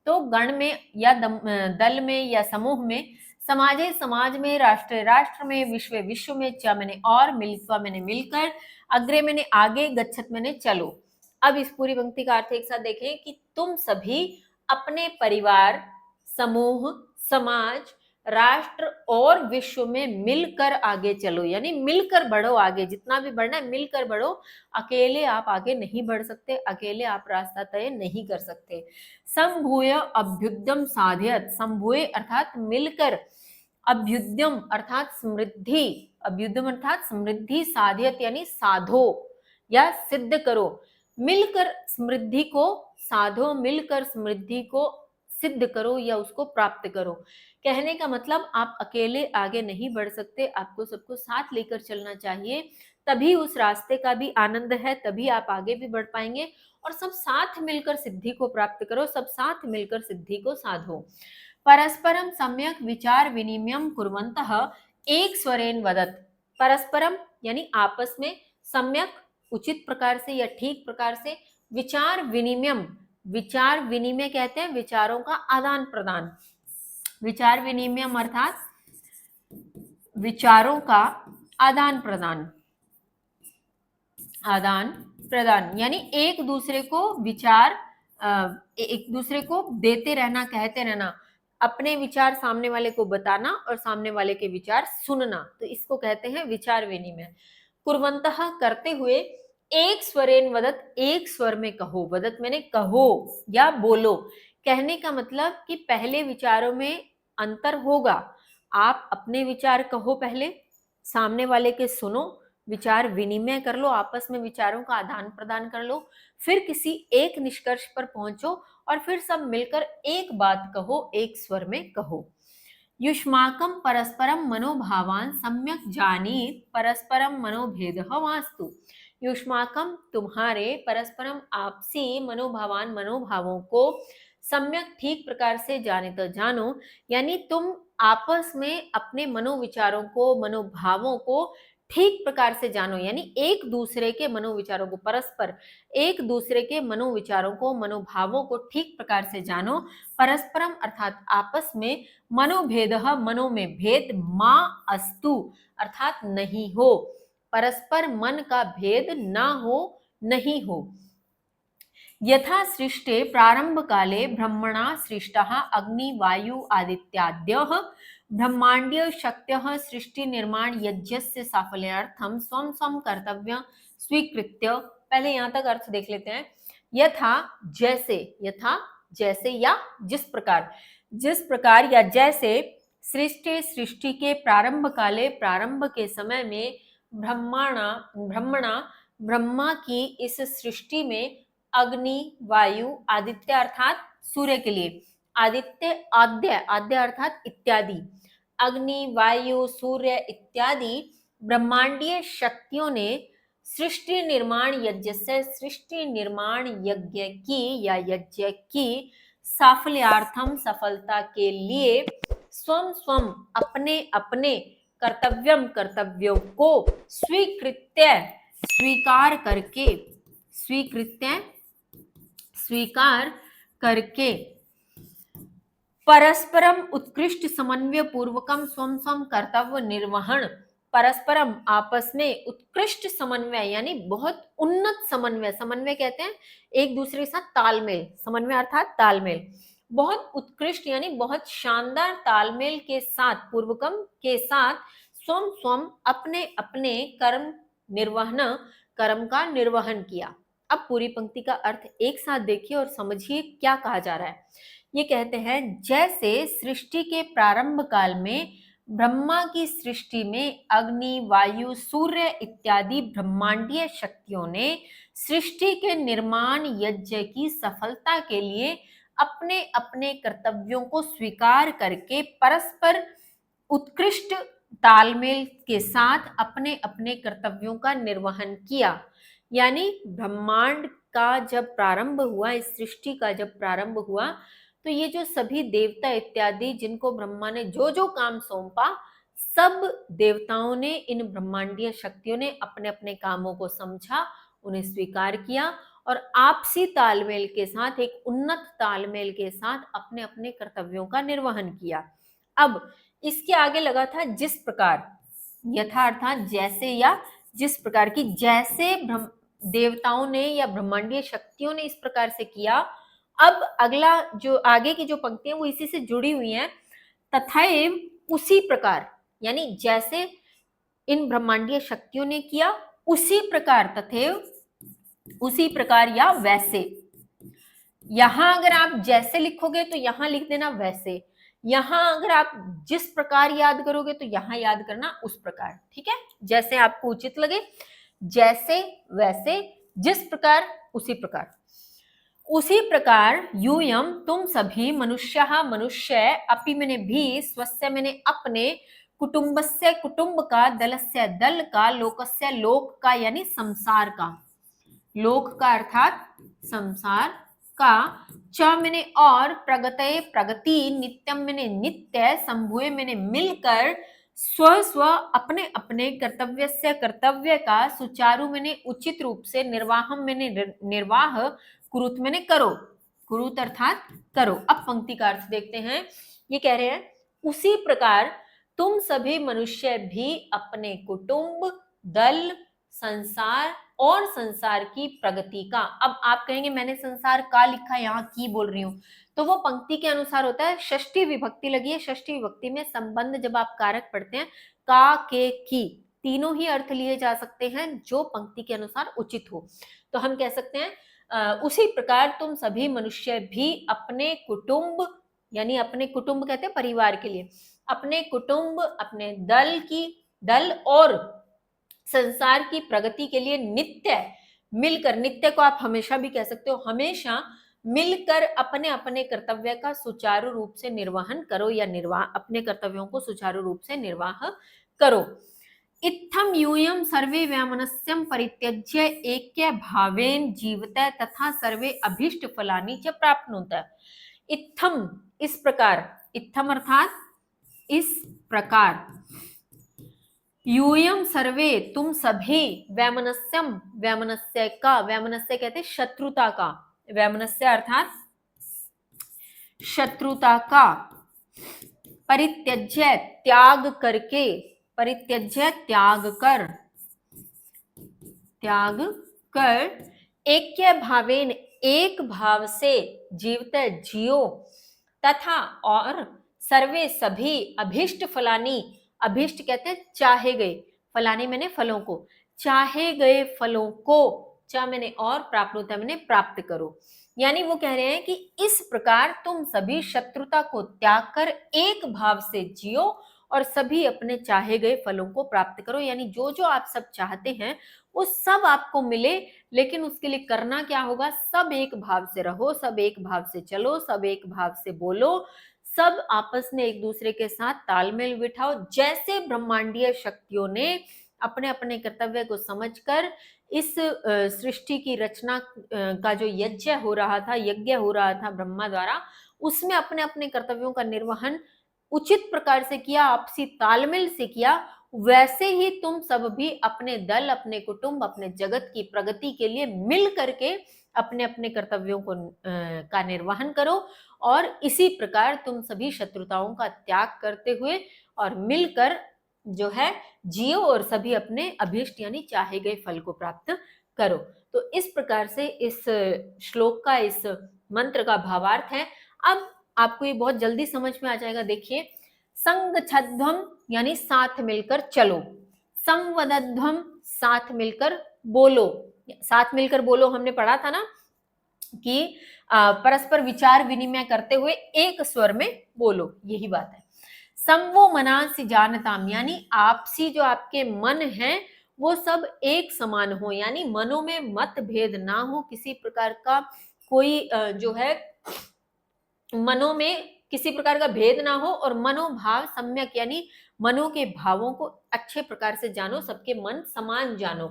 तो गण में या दल में या समूह में, समाजे समाज में, राष्ट्र राष्ट्र में, विश्व विश्व में, च मैंने और, मिलित्वा मैंने मिलकर, अग्रे मैंने आगे, गच्छत मैंने चलो। अब इस पूरी पंक्ति का अर्थ एक साथ देखें कि तुम सभी अपने परिवार, समूह, समाज, राष्ट्र और विश्व में मिलकर आगे चलो, यानी मिलकर बढ़ो आगे, जितना भी बढ़ना है मिलकर बढ़ो, अकेले आप आगे नहीं बढ़ सकते, अकेले आप रास्ता तय नहीं कर सकते। संभूय अभ्युद्यम साधयत, संभूय अर्थात मिलकर, अभ्युद्यम अर्थात समृद्धि, अभ्युद्यम अर्थात समृद्धि, साधयत यानी साधो या सिद्ध करो, मिलकर समृद्धि को साधो, मिलकर समृद्धि को सिद्ध करो या उसको प्राप्त करो। कहने का मतलब आप अकेले आगे नहीं बढ़ सकते, आपको सबको साथ लेकर चलना चाहिए, तभी उस रास्ते का भी आनंद है, तभी आप आगे भी बढ़ पाएंगे, और सब साथ मिलकर सिद्धि को प्राप्त करो, सब साथ मिलकर सिद्धि को साधो। परस्परम सम्यक विचार विनिमयम कुर्वन्तः एक स्वरेन वदत। परस्परम यानी आपस में, सम्यक उचित प्रकार से या ठीक प्रकार से, विचार विनिमयम, विचार विनिमय कहते हैं विचारों का आदान प्रदान, विचार विनिमयम अर्थात विचारों का आदान प्रदान, आदान प्रदान यानी एक दूसरे को विचार, एक दूसरे को देते रहना, कहते रहना, अपने विचार सामने वाले को बताना और सामने वाले के विचार सुनना, तो इसको कहते हैं विचार विनिमय। कुर्वन्तः करते हुए, एक स्वरेन वदत, एक स्वर में कहो, वदत मैंने कहो या बोलो, कहने का मतलब कि पहले विचारों में अंतर होगा, आप अपने विचार कहो पहले, सामने वाले के सुनो, विचार विनिमय कर लो, आपस में विचारों का आदान प्रदान कर लो, फिर किसी एक निष्कर्ष पर पहुंचो और फिर सब मिलकर एक बात कहो, एक स्वर में कहो। युष्माकं परस्परम मनोभावान सम्यक जानीत परस्परम मनोभेदः वास्तु। युष्माकं तुम्हारे, परस्परम आपसी, मनोभावान मनोभावों को, सम्यक ठीक प्रकार से जाने तो जानो, यानी तुम आपस में अपने मनोविचारों को, मनोभावों को ठीक प्रकार से जानो, यानी एक दूसरे के मनोविचारों को, परस्पर एक दूसरे के मनोविचारों को, मनोभावों को ठीक प्रकार से जानो। परस्परम अर्थात आपस में, मनोभेदः मनो में भेद, मा अस्तु अर्थात नहीं हो, परस्पर मन का भेद ना हो, नहीं हो। यथा सृष्टे प्रारंभ काले ब्रह्मणा सृष्टः अग्नि वायु आदित्याद्यः ब्रह्मांडीय शक्त्यः सृष्टि निर्माण यज्ञस्य साफल्यार्थम स्वं स्वं कर्तव्य स्वीकृत्य। पहले यहाँ तक अर्थ देख लेते हैं। यथा जैसे, यथा जैसे या जिस प्रकार, जिस प्रकार या जैसे, सृष्टि सृष्टि के प्रारंभ काले प्रारंभ के समय में, ब्रह्मणा ब्रह्मणा ब्रह्मा की इस सृष्टि में, अग्नि वायु आदित्य अर्थात सूर्य के लिए, आदित्य आद्य, आद्य अर्थात इत्यादि, अग्नि वायु सूर्य इत्यादि ब्रह्मांडीय शक्तियों ने सृष्टि निर्माण यज्ञ से, सृष्टि निर्माण यज्ञ की या यज्ञ की, साफल्यार्थम सफलता के लिए, स्वम स्वम अपने अपने, कर्तव्यम कर्तव्यों को, स्वीकृत्य स्वीकार करके, स्वीकृत्य स्वीकार करके, परस्परम उत्कृष्ट समन्वय पूर्वकम स्वम स्वम कर्तव्य निर्वहन, परस्परम आपस में, उत्कृष्ट समन्वय यानी बहुत उन्नत समन्वय, समन्वय कहते हैं एक दूसरे के साथ तालमेल, समन्वय अर्थात तालमेल, बहुत उत्कृष्ट यानी बहुत शानदार तालमेल के साथ, पूर्वकम के साथ, स्वम स्वम अपने अपने कर्म निर्वहन, कर्म का निर्वहन किया। अब पूरी पंक्ति का अर्थ एक साथ देखिए और समझिए क्या कहा जा रहा है। ये कहते हैं जैसे सृष्टि के प्रारंभ काल में ब्रह्मा की सृष्टि में अग्नि वायु सूर्य इत्यादि ब्रह्मांडीय शक्तियों ने सृष्टि के निर्माण यज्ञ की सफलता के लिए अपने अपने कर्तव्यों को स्वीकार करके परस्पर उत्कृष्ट तालमेल के साथ अपने अपने कर्तव्यों का निर्वहन किया। यानी ब्रह्मांड का जब प्रारंभ हुआ, इस सृष्टि का जब प्रारंभ हुआ, तो ये जो सभी देवता इत्यादि जिनको ब्रह्मा ने जो जो काम सौंपा, सब देवताओं ने, इन ब्रह्मांडीय शक्तियों ने अपने अपने कामों को समझा, उन्हें स्वीकार किया और आपसी तालमेल के साथ, एक उन्नत तालमेल के साथ अपने अपने कर्तव्यों का निर्वहन किया। अब इसके आगे लगा था जिस प्रकार, यथा अर्थात जैसे या जिस प्रकार की, जैसे देवताओं ने या ब्रह्मांडीय शक्तियों ने इस प्रकार से किया। अब अगला जो आगे की जो पंक्तियां वो इसी से जुड़ी हुई हैं। तथैव, उसी प्रकार, यानी जैसे इन ब्रह्मांडीय शक्तियों ने किया उसी प्रकार, तथैव उसी प्रकार या वैसे। यहां अगर आप जैसे लिखोगे तो यहां लिख देना वैसे, यहां अगर आप जिस प्रकार याद करोगे तो यहां याद करना उस प्रकार। ठीक है, जैसे आपको उचित लगे, जैसे वैसे, जिस प्रकार उसी प्रकार। उसी प्रकार यूयम, तुम सभी, मनुष्यः मनुष्य, अपि मैंने भी, स्वस्य मैंने अपने, कुटुंबस्य कुटुंब का, दलस्य दल का, लोकस्य लोक का यानी संसार का, लोक का अर्थात संसार का, च मैंने और, प्रगतये प्रगति, नित्यम मैंने नित्य, संभुए मैंने मिलकर, स्व स्व अपने अपने, कर्तव्य से कर्तव्य का, सुचारु मैंने उचित रूप से, निर्वाहम मैंने निर्वाह, कुरुत मैंने करो, कुरुत अर्थात करो। अब पंक्ति का अर्थ देखते हैं। ये कह रहे हैं उसी प्रकार तुम सभी मनुष्य भी अपने कुटुंब, दल, संसार और संसार की प्रगति का। अब आप कहेंगे मैंने संसार का लिखा, यहाँ की बोल रही हूं, तो वो पंक्ति के अनुसार होता है। षष्ठी विभक्ति लगी है, षष्ठी विभक्ति में संबंध जब आप कारक पढ़ते हैं, का, के, की, तीनों ही अर्थ लिए जा सकते हैं जो पंक्ति के अनुसार उचित हो। तो हम कह सकते हैं उसी प्रकार तुम सभी मनुष्य भी अपने कुटुंब, यानी अपने कुटुंब कहते हैं परिवार के लिए, अपने कुटुंब, अपने दल और संसार की प्रगति के लिए नित्य मिलकर, नित्य को आप हमेशा भी कह सकते हो, हमेशा मिलकर अपने अपने कर्तव्य का सुचारू रूप से निर्वहन करो या अपने कर्तव्यों को सुचारू रूप से निर्वाह करो। इत्थम यूयम सर्वे वैमनस्यम परित्यज्य ऐक्य भावेन जीवतः तथा सर्वे अभीष्ट फलानि च प्राप्नुतः। इत्थम, इस प्रकार, इत्थम अर्थात इस प्रकार, यूयम सर्वे, तुम सभी, वैमनस्यम, वैमनस्य का, वैमनस्य कहते शत्रुता का, वैमनस्य अर्थात शत्रुता का, परित्यज्य त्याग करके, परित्यज्य त्याग कर, त्याग कर, ऐक्य भावेन एक भाव से, जीवते जियो, तथा और, सर्वे सभी, अभीष्ट फलानी, अभीष्ट कहते हैं चाहे गए, फलानी मैंने फलों को, चाहे गए फलों को, चा मैंने और, प्राप्नुता मैंने प्राप्त करो। यानी वो कह रहे हैं कि इस प्रकार तुम सभी शत्रुता को त्याग कर एक भाव से जियो और सभी अपने चाहे गए फलों को प्राप्त करो। यानी जो जो आप सब चाहते हैं वो सब आपको मिले, लेकिन उसके लिए करना क्या होगा? सब एक भाव से रहो, सब एक भाव से चलो, सब एक भाव से बोलो, सब आपस में एक दूसरे के साथ तालमेल बिठाओ। जैसे ब्रह्मांडीय शक्तियों ने अपने अपने कर्तव्य को समझकर इस सृष्टि की रचना का जो यज्ञ हो रहा था ब्रह्मा द्वारा, उसमें अपने अपने कर्तव्यों का निर्वहन उचित प्रकार से किया, आपसी तालमेल से किया, वैसे ही तुम सब भी अपने दल, अपने कुटुंब, अपने जगत की प्रगति के लिए मिल करके अपने अपने कर्तव्यों को का निर्वहन करो और इसी प्रकार तुम सभी शत्रुताओं का त्याग करते हुए और मिलकर जो है जियो और सभी अपने अभीष्ट यानी चाहे गए फल को प्राप्त करो। तो इस प्रकार से इस श्लोक का, इस मंत्र का भावार्थ है। अब आपको ये बहुत जल्दी समझ में आ जाएगा। देखिए, संगच्छध्वम यानी साथ मिलकर चलो, संवदध्वम साथ मिलकर बोलो, साथ मिलकर बोलो हमने पढ़ा था ना कि परस्पर विचार विनिमय करते हुए एक स्वर में बोलो, यही बात है। समवो मनांसि जानताम यानी आपसी जो आपके मन है वो सब एक समान हो, यानी मनों में मतभेद ना हो, किसी प्रकार का कोई जो है मनों में किसी प्रकार का भेद ना हो और मनोभाव सम्यक यानी मनों के भावों को अच्छे प्रकार से जानो, सबके मन समान जानो।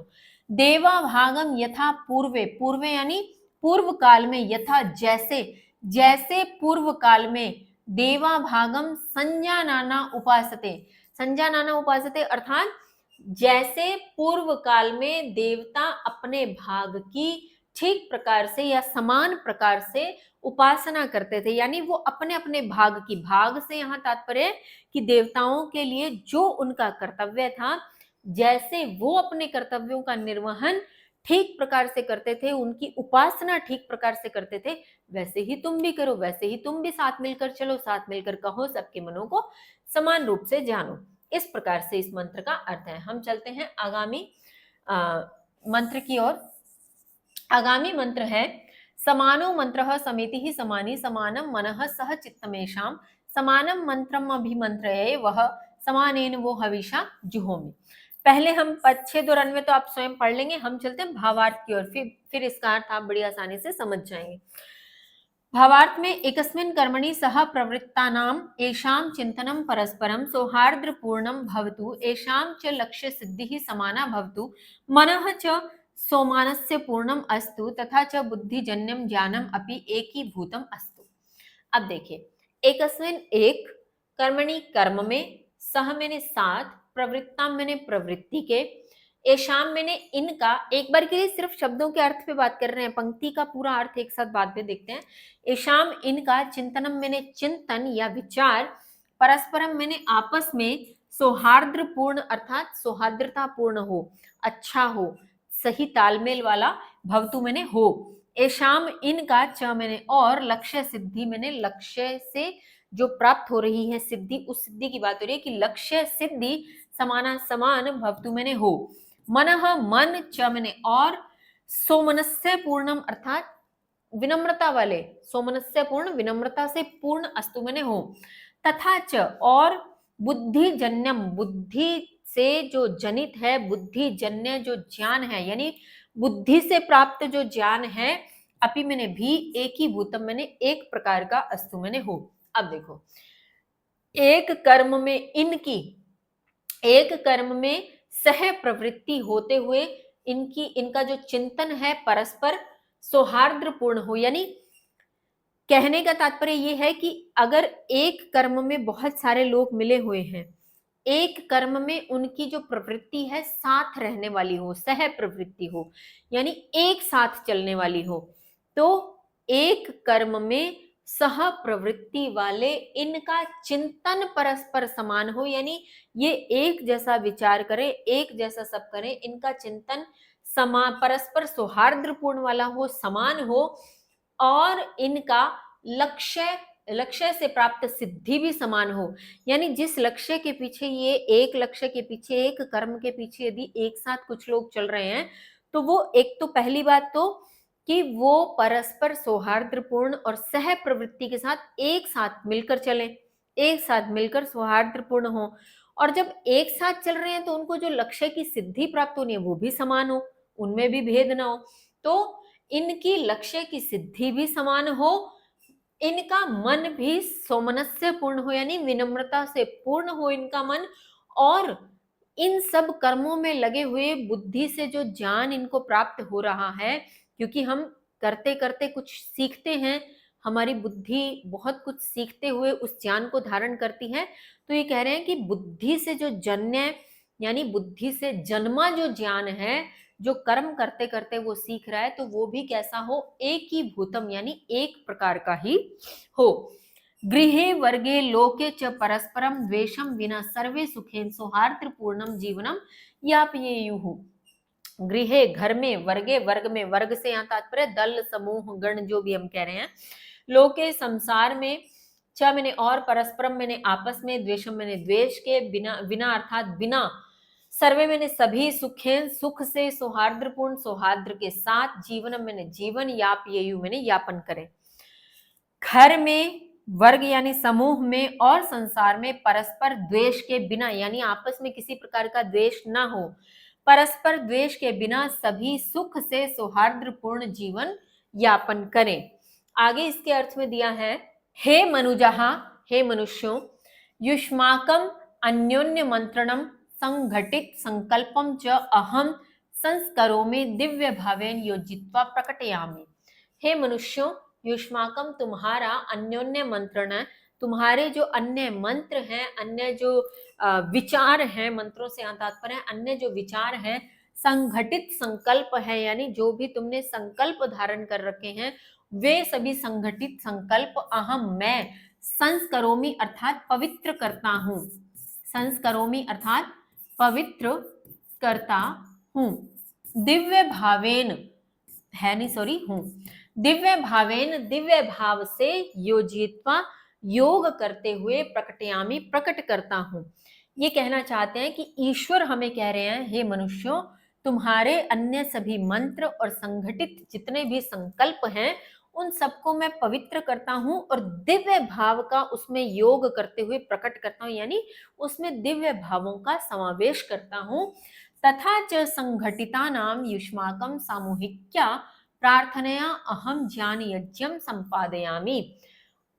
देवा भागम यथा पूर्वे, पूर्वे यानी पूर्व काल में, यथा जैसे, जैसे पूर्व काल में, देवा भागम संजानाना उपासते, संजानाना उपासते अर्थात जैसे पूर्व काल में देवता अपने भाग की ठीक प्रकार से या समान प्रकार से उपासना करते थे, यानी वो अपने अपने भाग की, भाग से यहाँ तात्पर्य है कि देवताओं के लिए जो उनका कर्तव्य था, जैसे वो अपने कर्तव्यों का निर्वहन ठीक प्रकार से करते थे, उनकी उपासना ठीक प्रकार से करते थे, वैसे ही तुम भी करो, वैसे ही तुम भी साथ मिलकर चलो, साथ मिलकर कहो, सबके मनों को समान रूप से जानो। इस प्रकार से इस मंत्र का अर्थ है। हम चलते हैं आगामी मंत्र की ओर। आगामी मंत्र है समानो मंत्रः समेतिः समानी समानम मनः सह चित्तमेषां समानम मंत्रम अभिमंत्रये वह समानेन वो हविषा जुहोमि। पहले हम पद 6 और अन्वय तो आप स्वयं पढ़ लेंगे, हम चलते हैं भावार्थ की ओर, फिर इसका अर्थ आप बड़ी आसानी से समझ जाएंगे। भावार्थ में एकस्मिन् कर्मणि सह प्रवृत्तानाम् येषां चिन्तनं परस्परं सौहार्द्रपूर्णं भवतु येषां च लक्ष्य सिद्धिः समाना भवतु मनः च सोमानस्य पूर्णम अस्तु तथा च बुद्धिजन्यम ज्ञानम अपि एकीभूतम अस्तु। अब देखिए, एकस्मिन एक, कर्मणि कर्म में, सह मैंने साथ, प्रवृत्ता मैंने प्रवृत्ति के, एशाम मैंने इनका, एक बार के लिए सिर्फ शब्दों के अर्थ पे बात कर रहे हैं, पंक्ति का पूरा अर्थ एक साथ बाद में देखते हैं। एशाम इनका, चिंतनम मैंने चिंतन या विचार, परस्परम मैंने आपस में, सौहार्द्रपूर्ण अर्थात सौहार्द्रता पूर्ण हो, अच्छा हो, सही तालमेल वाला, भवतु मैंने हो, एशाम इनका, च मैंने और, लक्ष्य सिद्धि मैंने लक्ष्य से जो प्राप्त हो रही है सिद्धि, उस सिद्धि की बात हो रही है कि लक्ष्य सिद्धि समाना समान भवतु मैंने हो, मनः मन, च मैंने और, सोमनस्य पूर्णम अर्थात विनम्रता वाले, सोमनस्य पूर्ण विनम्रता से पूर्ण, अस्तु मैंने हो, तथा च और, बुद्धि जन्यम बुद्धि से जो जनित है, बुद्धि जन्य जो ज्ञान है यानी बुद्धि से प्राप्त जो ज्ञान है, अपि मैंने भी, एक ही भूतम मैंने एक प्रकार का, अस्तु मैंने हो। अब देखो, एक कर्म में इनकी, एक कर्म में सह प्रवृत्ति होते हुए इनकी, इनका जो चिंतन है परस्पर सौहार्द्रपूर्ण हो, यानी कहने का तात्पर्य यह है कि अगर एक कर्म में बहुत सारे लोग मिले हुए हैं, एक कर्म में उनकी जो प्रवृत्ति है साथ रहने वाली हो, सह प्रवृत्ति हो, यानी एक साथ चलने वाली हो, तो एक कर्म में सह प्रवृत्ति वाले इनका चिंतन परस्पर समान हो, यानी ये एक जैसा विचार करें, एक जैसा सब करें, इनका चिंतन परस्पर सौहार्द्रपूर्ण वाला हो, समान हो, और इनका लक्ष्य, लक्ष्य से प्राप्त सिद्धि भी समान हो, यानी जिस लक्ष्य के पीछे, ये एक लक्ष्य के पीछे, एक कर्म के पीछे यदि एक साथ कुछ लोग चल रहे हैं, तो वो एक, तो पहली बात तो कि वो परस्पर सौहार्द्रपूर्ण और सह प्रवृत्ति के साथ एक साथ मिलकर चले, एक साथ मिलकर सौहार्द्रपूर्ण हो, और जब एक साथ चल रहे हैं तो उनको जो लक्ष्य की सिद्धि प्राप्त होनी है वो भी समान हो, उनमें भी भेद ना हो, तो इनकी लक्ष्य की सिद्धि भी समान हो, इनका मन भी सौमनस्य पूर्ण हो, यानी विनम्रता से पूर्ण हो इनका मन, और इन सब कर्मों में लगे हुए बुद्धि से जो ज्ञान इनको प्राप्त हो रहा है, क्योंकि हम करते करते कुछ सीखते हैं, हमारी बुद्धि बहुत कुछ सीखते हुए उस ज्ञान को धारण करती है, तो ये कह रहे हैं कि बुद्धि से जो जन्य यानी बुद्धि से जन्मा जो ज्ञान है, जो कर्म करते करते वो सीख रहा है, तो वो भी कैसा हो, एक ही भूतम यानी एक प्रकार का ही हो। गृहे वर्गे लोके च परस्परम द्वेषम विना सर्वे सुखेन सौहार्द्रपूर्णम जीवनम यापयेयुः। गृहे घर में, वर्गे वर्ग में, वर्ग से यहाँ तात्पर्य दल समूह गण जो भी हम कह रहे हैं, लोके संसार में, च मैंने और, परस्परम मैंने आपस में, द्वेषम मैंने द्वेष के, बिना, बिना अर्थात बिना, सर्वे मैंने सभी, सुखेन सुख से, सौहार्द्रपूर्ण सौहार्द्र के साथ, जीवनम मैंने जीवन, यापयेयु मैंने यापन करे। घर में, वर्ग यानी समूह में, और संसार में परस्पर द्वेष के बिना, यानी आपस में किसी प्रकार का द्वेष ना हो, परस्पर द्वेष के बिना सभी सुख से सौहार्द्रपूर्ण जीवन यापन करें। आगे इसके अर्थ में दिया है, हे मनुजः, हे मनुष्यों, युष्माकम अन्योन्य मंत्रणम संघटित संकल्पम च अहम संस्करोमि दिव्य भावेन योजित्वा प्रकटयामि। हे मनुष्यों, युष्माकम तुम्हारा अन्योन्य मंत्रण, तुम्हारे जो अन्य मंत्र हैं, अन्य जो विचार हैं, मंत्रों से यहाँ तात्पर्य है अन्य जो विचार हैं, संघटित संकल्प है यानी जो भी तुमने संकल्प धारण कर रखे हैं वे सभी संघटित संकल्प अहम मैं संस्करोमि अर्थात पवित्र करता हूं, संस्करोमि अर्थात पवित्र करता हूं, दिव्य भावेन है नहीं सॉरी हूं, दिव्य भावेन दिव्य भाव से योजित्वा योग करते हुए प्रकटयामि प्रकट करता हूं। ये कहना चाहते हैं कि ईश्वर हमें कह रहे हैं हे मनुष्यों, तुम्हारे अन्य सभी मंत्र और संगठित जितने भी संकल्प हैं उन सबको मैं पवित्र करता हूं और दिव्य भाव का उसमें योग करते हुए प्रकट करता हूं, यानी उसमें दिव्य भावों का समावेश करता हूं। तथा च संघटिता नाम युष्माकम सामूहिक्या प्रार्थनया अहम ज्ञान यज्ञम संपादयामि।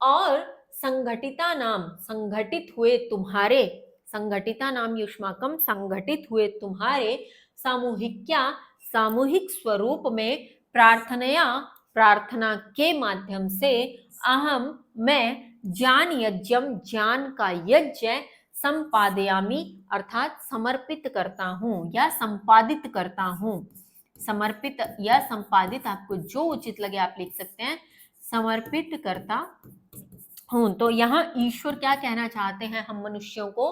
और संघटिता नाम संगठित हुए तुम्हारे, संघटिता नाम युष्माकम संगठित हुए तुम्हारे सामूहिक्या सामूहिक स्वरूप में प्रार्थनया प्रार्थना के माध्यम से अहम मैं ज्ञान यज्ञम ज्ञान का यज्ञ संपादयामि अर्थात समर्पित करता हूं या संपादित करता हूं। समर्पित या संपादित आपको जो उचित लगे आप लिख सकते हैं, समर्पित करता हूं। तो यहाँ ईश्वर क्या कहना चाहते हैं हम मनुष्यों को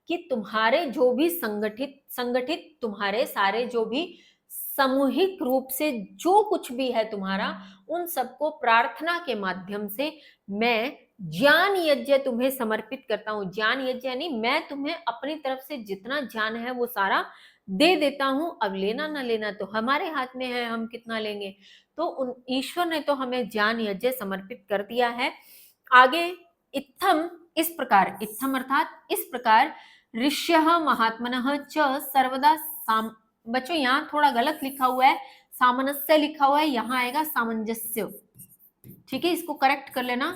कि तुम्हारे जो भी संगठित तुम्हारे सारे जो भी सामूहिक रूप से जो कुछ भी है तुम्हारा उन सबको प्रार्थना के माध्यम से मैं ज्ञान यज्ञ तुम्हें समर्पित करता हूं। ज्ञान यज्ञ यानी मैं तुम्हें अपनी तरफ से जितना ज्ञान है वो सारा दे देता हूं। अब लेना ना लेना तो हमारे हाथ में है, हम कितना लेंगे। तो उन ईश्वर ने तो हमें ज्ञान यज्ञ समर्पित कर दिया है। आगे इत्थम इस प्रकार, इत्थम अर्थात इस प्रकार ऋष्यः महात्मनः च सर्वदा बच्चों यहाँ थोड़ा गलत लिखा हुआ है, सामंजस्य लिखा हुआ है, यहाँ आएगा सामंजस्य। ठीक है, इसको करेक्ट कर लेना,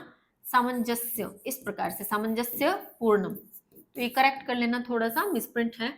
सामंजस्य इस प्रकार से, सामंजस्य पूर्णम। तो ये करेक्ट कर लेना, थोड़ा सा मिसप्रिंट है।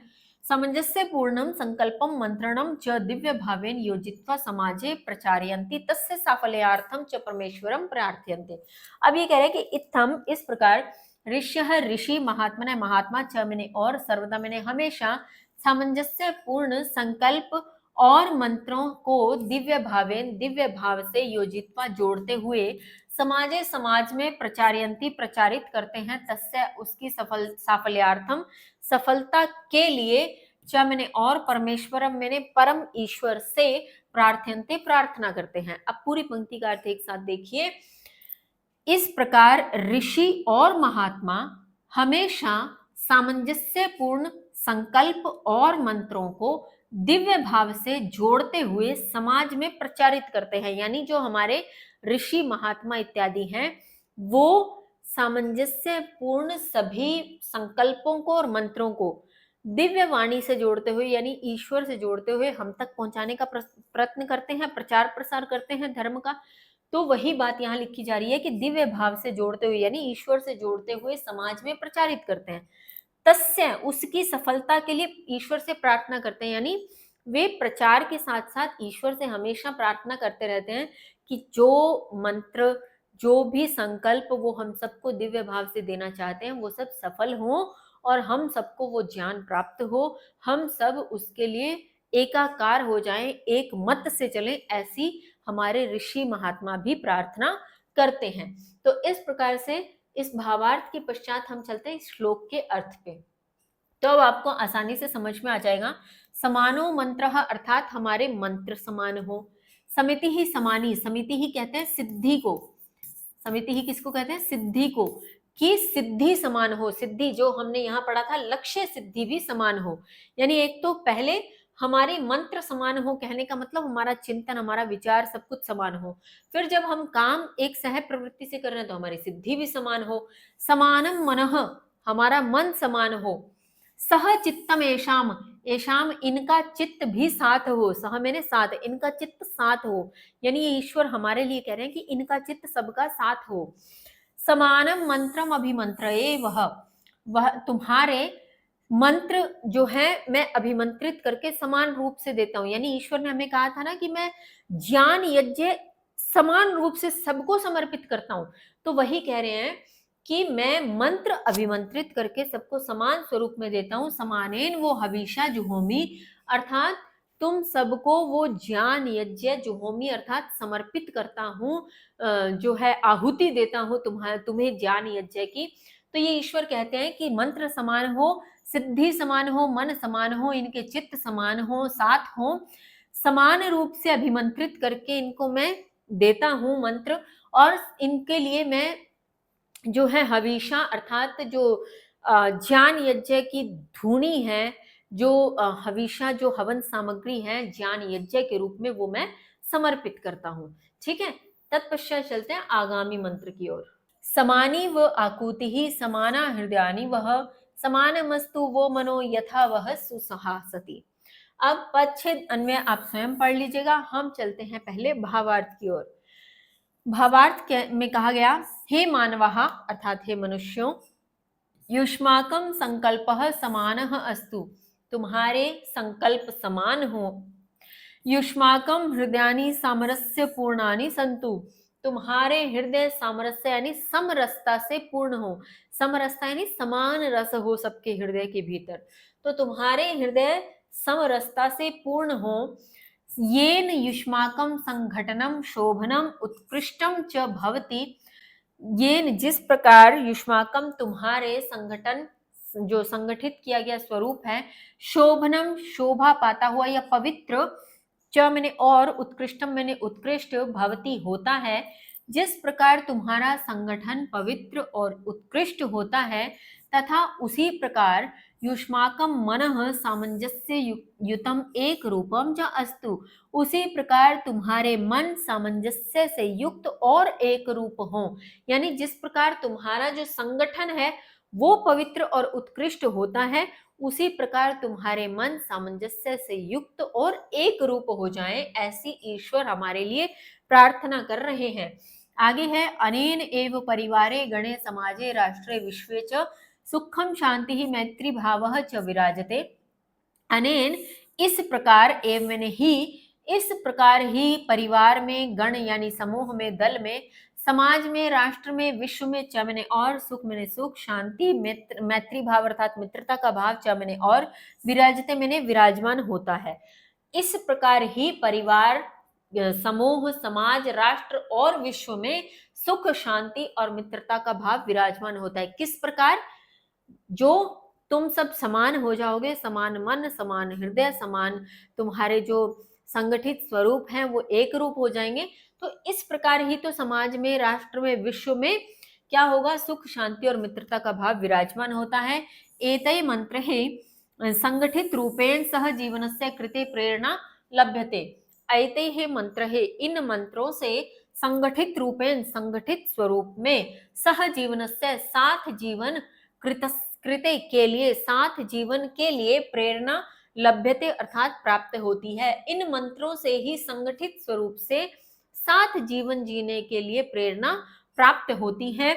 सामंजस्य पूर्णम संकल्पम मंत्रणम च दिव्य भावेन योजित्वा समाजे प्रचारयन्ति तस्य साफल्यार्थम च परमेश्वरम प्रार्थयन्ते। अब ये कह रहे हैं कि इत्थम इस प्रकार ऋष्यः ऋषि महात्मने महात्मा च मैंने और सर्वदा मैंने हमेशा सामंजस्य पूर्ण संकल्प और मंत्रों को दिव्य भावेन दिव्य भाव से योजित्वा जोड़ते हुए समाजे समाज में प्रचारयंती प्रचारित करते हैं, तस्य उसकी साफल्यार्थम सफलता के लिए च मैंने और परमेश्वरम मैंने परम ईश्वर से प्रार्थयन्ते प्रार्थना करते हैं। अब पूरी पंक्ति का अर्थ एक साथ देखिए। इस प्रकार ऋषि और महात्मा हमेशा सामंजस्यपूर्ण संकल्प और मंत्रों को दिव्य भाव से जोड़ते हुए समाज में प्रचारित करते हैं, यानी जो हमारे ऋषि महात्मा इत्यादि हैं वो सामंजस्यपूर्ण सभी संकल्पों को और मंत्रों को दिव्य वाणी से जोड़ते हुए यानी ईश्वर से जोड़ते हुए हम तक पहुंचाने का प्रयत्न करते हैं, प्रचार प्रसार करते हैं धर्म का। तो वही बात यहाँ लिखी जा रही है कि दिव्य भाव से जोड़ते हुए यानी ईश्वर से जोड़ते हुए समाज में प्रचारित करते हैं। तस्य उसकी सफलता के लिए ईश्वर से प्रार्थना करते हैं, यानी वे प्रचार के साथ साथ ईश्वर से हमेशा प्रार्थना करते रहते हैं कि जो मंत्र जो भी संकल्प वो हम सबको दिव्य भाव से देना चाहते हैं वो सब सफल हो और हम सबको वो ज्ञान प्राप्त हो, हम सब उसके लिए एकाकार हो जाएं, एक मत से चलें, ऐसी हमारे ऋषि महात्मा भी प्रार्थना करते हैं। तो इस प्रकार से इस भावार्थ के पश्चात हम चलते हैं इस श्लोक के अर्थ पे, तो अब आपको आसानी से समझ में आ जाएगा। समानो मंत्रः अर्थात हमारे मंत्र समान हो। समिति ही समानी, समिति ही कहते हैं सिद्धि को, समिति ही किसको कहते हैं, सिद्धि को, कि सिद्धि समान हो। सिद्धि जो हमने यहाँ पढ़ा था लक्ष्य सिद्धि भी समान हो, यानी एक तो पहले हमारे मंत्र समान हो, कहने का मतलब हमारा चिंतन हमारा विचार सब कुछ समान हो। फिर जब हम काम एक सह प्रवृत्ति से कर रहे हैं तो हमारी सिद्धि भी समान हो। समानम मनः हमारा मन समान हो। सह चित्तम एशाम, एशाम इनका चित्त भी साथ हो, सह मैंने साथ, इनका चित्त साथ हो, यानी ये ईश्वर हमारे लिए कह रहे हैं कि इनका चित्त सबका साथ हो। समानम मंत्रम अभिमंत्रये वह तुम्हारे मंत्र जो है मैं अभिमंत्रित करके समान रूप से देता हूं। यानी ईश्वर ने हमें कहा था ना कि मैं ज्ञान यज्ञ समान रूप से सबको समर्पित करता हूं, तो वही कह रहे हैं कि मैं मंत्र अभिमंत्रित करके सबको समान स्वरूप में देता हूं। समानेन वो हविषा जुहोमी, अर्थात तुम सबको वो ज्ञान यज्ञ जुहोमी अर्थात समर्पित करता हूं, जो है आहुति देता हूं तुम्हें ज्ञान यज्ञ की। तो ये ईश्वर कहते हैं कि मंत्र समान हो, सिद्धि समान हो, मन समान हो, इनके चित्त समान हो, साथ हो, समान रूप से अभिमंत्रित करके इनको मैं देता हूं मंत्र। और इनके लिए मैं जो है हविषा अर्थात जो ज्ञान यज्ञ की धूनी है, जो हविषा जो हवन सामग्री है ज्ञान यज्ञ के रूप में, वो मैं समर्पित करता हूं। ठीक है, तत्पश्चात चलते हैं आगामी मंत्र की ओर। समानी व आकुति ही समाना हृदयानि वह, समानमस्तु वो मनो यथा वह सुसहासति। अब पदच्छेद अन्वय आप स्वयं पढ़ लीजिएगा। हम चलते हैं पहले भावार्थ की ओर। भावार्थ में कहा गया, हे मानवाः अर्थात हे मनुष्यों, युष्माकं संकल्पः समानः अस्तु, तुम्हारे संकल्प समान हो। युष्माकं हृदयानि सामरस्य पूर्णानि सन्तु, तुम्हारे हृदय सामरस्य यानी समरसता से पूर्ण हो। समरसता यानी समान रस हो सबके हृदय के भीतर, तो तुम्हारे हृदय समरसता से पूर्ण हो। येन युष्माकं संघटनम शोभनम उत्कृष्टम च भवति, येन जिस प्रकार युष्माकम तुम्हारे संगठन जो संगठित किया गया स्वरूप है, शोभनम शोभा पाता हुआ या पवित्र, च मैंने और, उत्कृष्टम मैंने उत्कृष्ट, भवती होता है, जिस प्रकार तुम्हारा संगठन पवित्र और उत्कृष्ट होता है, तथा उसी प्रकार युष्माकम मनः सामंजस्य युतम एक रूपम च अस्तु, उसी प्रकार तुम्हारे मन सामंजस्य से युक्त और एक रूप हो। यानी जिस प्रकार तुम्हारा जो संगठन है वो पवित्र और उत्कृष्ट होता है, उसी प्रकार तुम्हारे मन सामंजस्य से युक्त और एक रूप हो जाएं, ऐसी ईश्वर हमारे लिए प्रार्थना कर रहे हैं। आगे है, अनेन एव परिवारे गणे समाजे राष्ट्रे विश्वे च सुखम शांति ही मैत्री भावः च विराजते। अनेन इस प्रकार, एव मैंने ही, इस प्रकार ही परिवार में, गण यानी समूह में, दल में, समाज में, राष्ट्र में, विश्व में, च मैंने और, सुख मैंने सुख, शांति मैत्री भाव अर्थात मित्रता का भाव, च मैंने और, विराजते मैंने विराजमान होता है। इस प्रकार ही परिवार, समूह, समाज, राष्ट्र और विश्व में सुख, शांति और मित्रता का भाव विराजमान होता है। किस प्रकार? जो तुम सब समान हो जाओगे, समान मन, समान हृदय, समान तुम्हारे जो संगठित स्वरूप हैं वो एक रूप हो जाएंगे, तो इस प्रकार ही तो समाज में, राष्ट्र में, विश्व में क्या होगा? सुख, शांति और मित्रता का भाव विराजमान होता है। एतै मंत्रे संगठित रूपेण सह जीवनस्य कृते प्रेरणा लभ्यते। एतै मंत्रे, इन मंत्रों से संगठित रूपेण संगठित स्वरूप में, सह जीवनस्य साथ जीवन, कृते के लिए साथ जीवन के लिए, प्रेरणा लभ्यते अर्थात प्राप्त होती है। इन मंत्रों से ही संगठित स्वरूप से साथ जीवन जीने के लिए प्रेरणा प्राप्त होती है।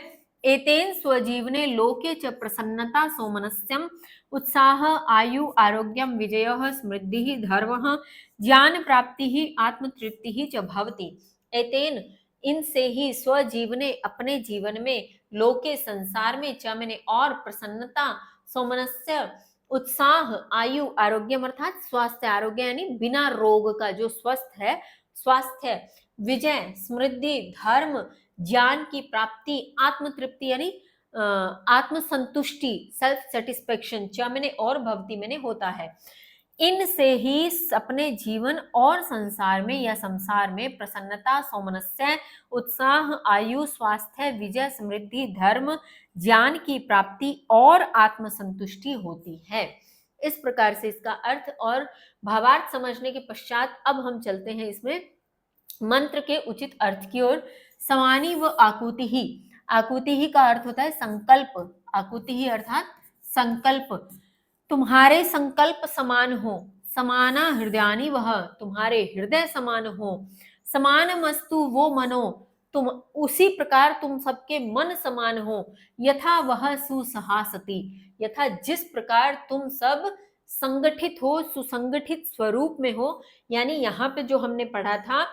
एतेन स्वजीवने लोके च प्रसन्नता सौमनस्यम उत्साह आयु आरोग्यम विजयः समृद्धि धर्मः ज्ञान प्राप्ति ही आत्मतृप्ति ही च भवति। एतेन इनसे ही स्वजीवने अपने जीवन में, लोके संसार में, च मैंने और, प्रसन्नता, सौमनस्य उत्साह, आयु आरोग्यम अर्थात स्वास्थ्य, आरोग्य यानी बिना रोग का जो स्वस्थ है, स्वास्थ्य, विजय, समृद्धि, धर्म, ज्ञान की प्राप्ति, आत्मतृप्ति यानी आत्मसंतुष्टि, सेल्फ सेटिस्फेक्शन, च मैंने और, भवती मैंने होता है। इनसे ही अपने जीवन और संसार में या संसार में प्रसन्नता, सौमनस्य, उत्साह, आयु, स्वास्थ्य, विजय, समृद्धि, धर्म, ज्ञान की प्राप्ति और आत्मसंतुष्टि होती है। इस प्रकार से इसका अर्थ और भावार्थ समझने के पश्चात अब हम चलते हैं इसमें मंत्र के उचित अर्थ की ओर। समानी व आकुति ही, आकुति ही का अर्थ होता है संकल्प, आकुति ही अर्थात संकल्प, तुम्हारे संकल्प समान हो। समाना हृदयानि वह, तुम्हारे हृदय समान हो। समानमस्तु वो मनो, तुम उसी प्रकार तुम सबके मन समान हो, यथा वह सुसहासति, यथा जिस प्रकार तुम सब संगठित हो, सुसंगठित स्वरूप में हो। यानी यहाँ पे जो हमने पढ़ा था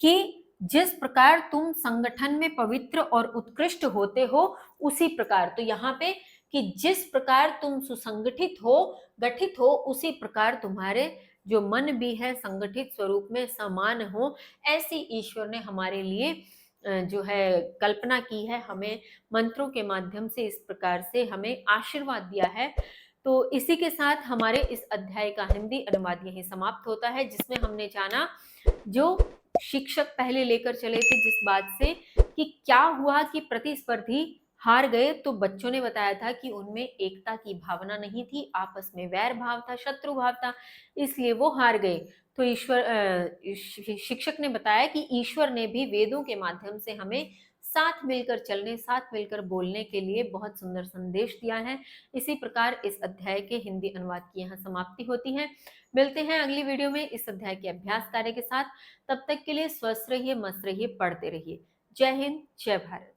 कि जिस प्रकार तुम संगठन में पवित्र और उत्कृष्ट होते हो, उसी प्रकार, तो यहाँ पे कि जिस प्रकार तुम सुसंगठित हो, गठित हो, उसी प्रकार तुम्हारे जो मन भी है संगठित स्वरूप में समान हो, ऐसी ईश्वर ने हमारे लिए जो है कल्पना की है, हमें मंत्रों के माध्यम से इस प्रकार से हमें आशीर्वाद दिया है। तो इसी के साथ हमारे इस अध्याय का हिंदी अनुवाद यही समाप्त होता है, जिसमें हमने जाना जो शिक्षक पहले लेकर चले थे जिस बात से कि क्या हुआ कि प्रतिस्पर्धी हार गए, तो बच्चों ने बताया था कि उनमें एकता की भावना नहीं थी, आपस में वैर भाव था, शत्रु भाव था, इसलिए वो हार गए। तो शिक्षक ने बताया कि ईश्वर ने भी वेदों के माध्यम से हमें साथ मिलकर चलने, साथ मिलकर बोलने के लिए बहुत सुंदर संदेश दिया है। इसी प्रकार इस अध्याय के हिंदी अनुवाद की यहाँ समाप्ति होती है। मिलते हैं अगली वीडियो में इस अध्याय के अभ्यास कार्य के साथ। तब तक के लिए स्वस्थ रहिए, मस्त रहिए, पढ़ते रहिए। जय हिंद, जय भारत।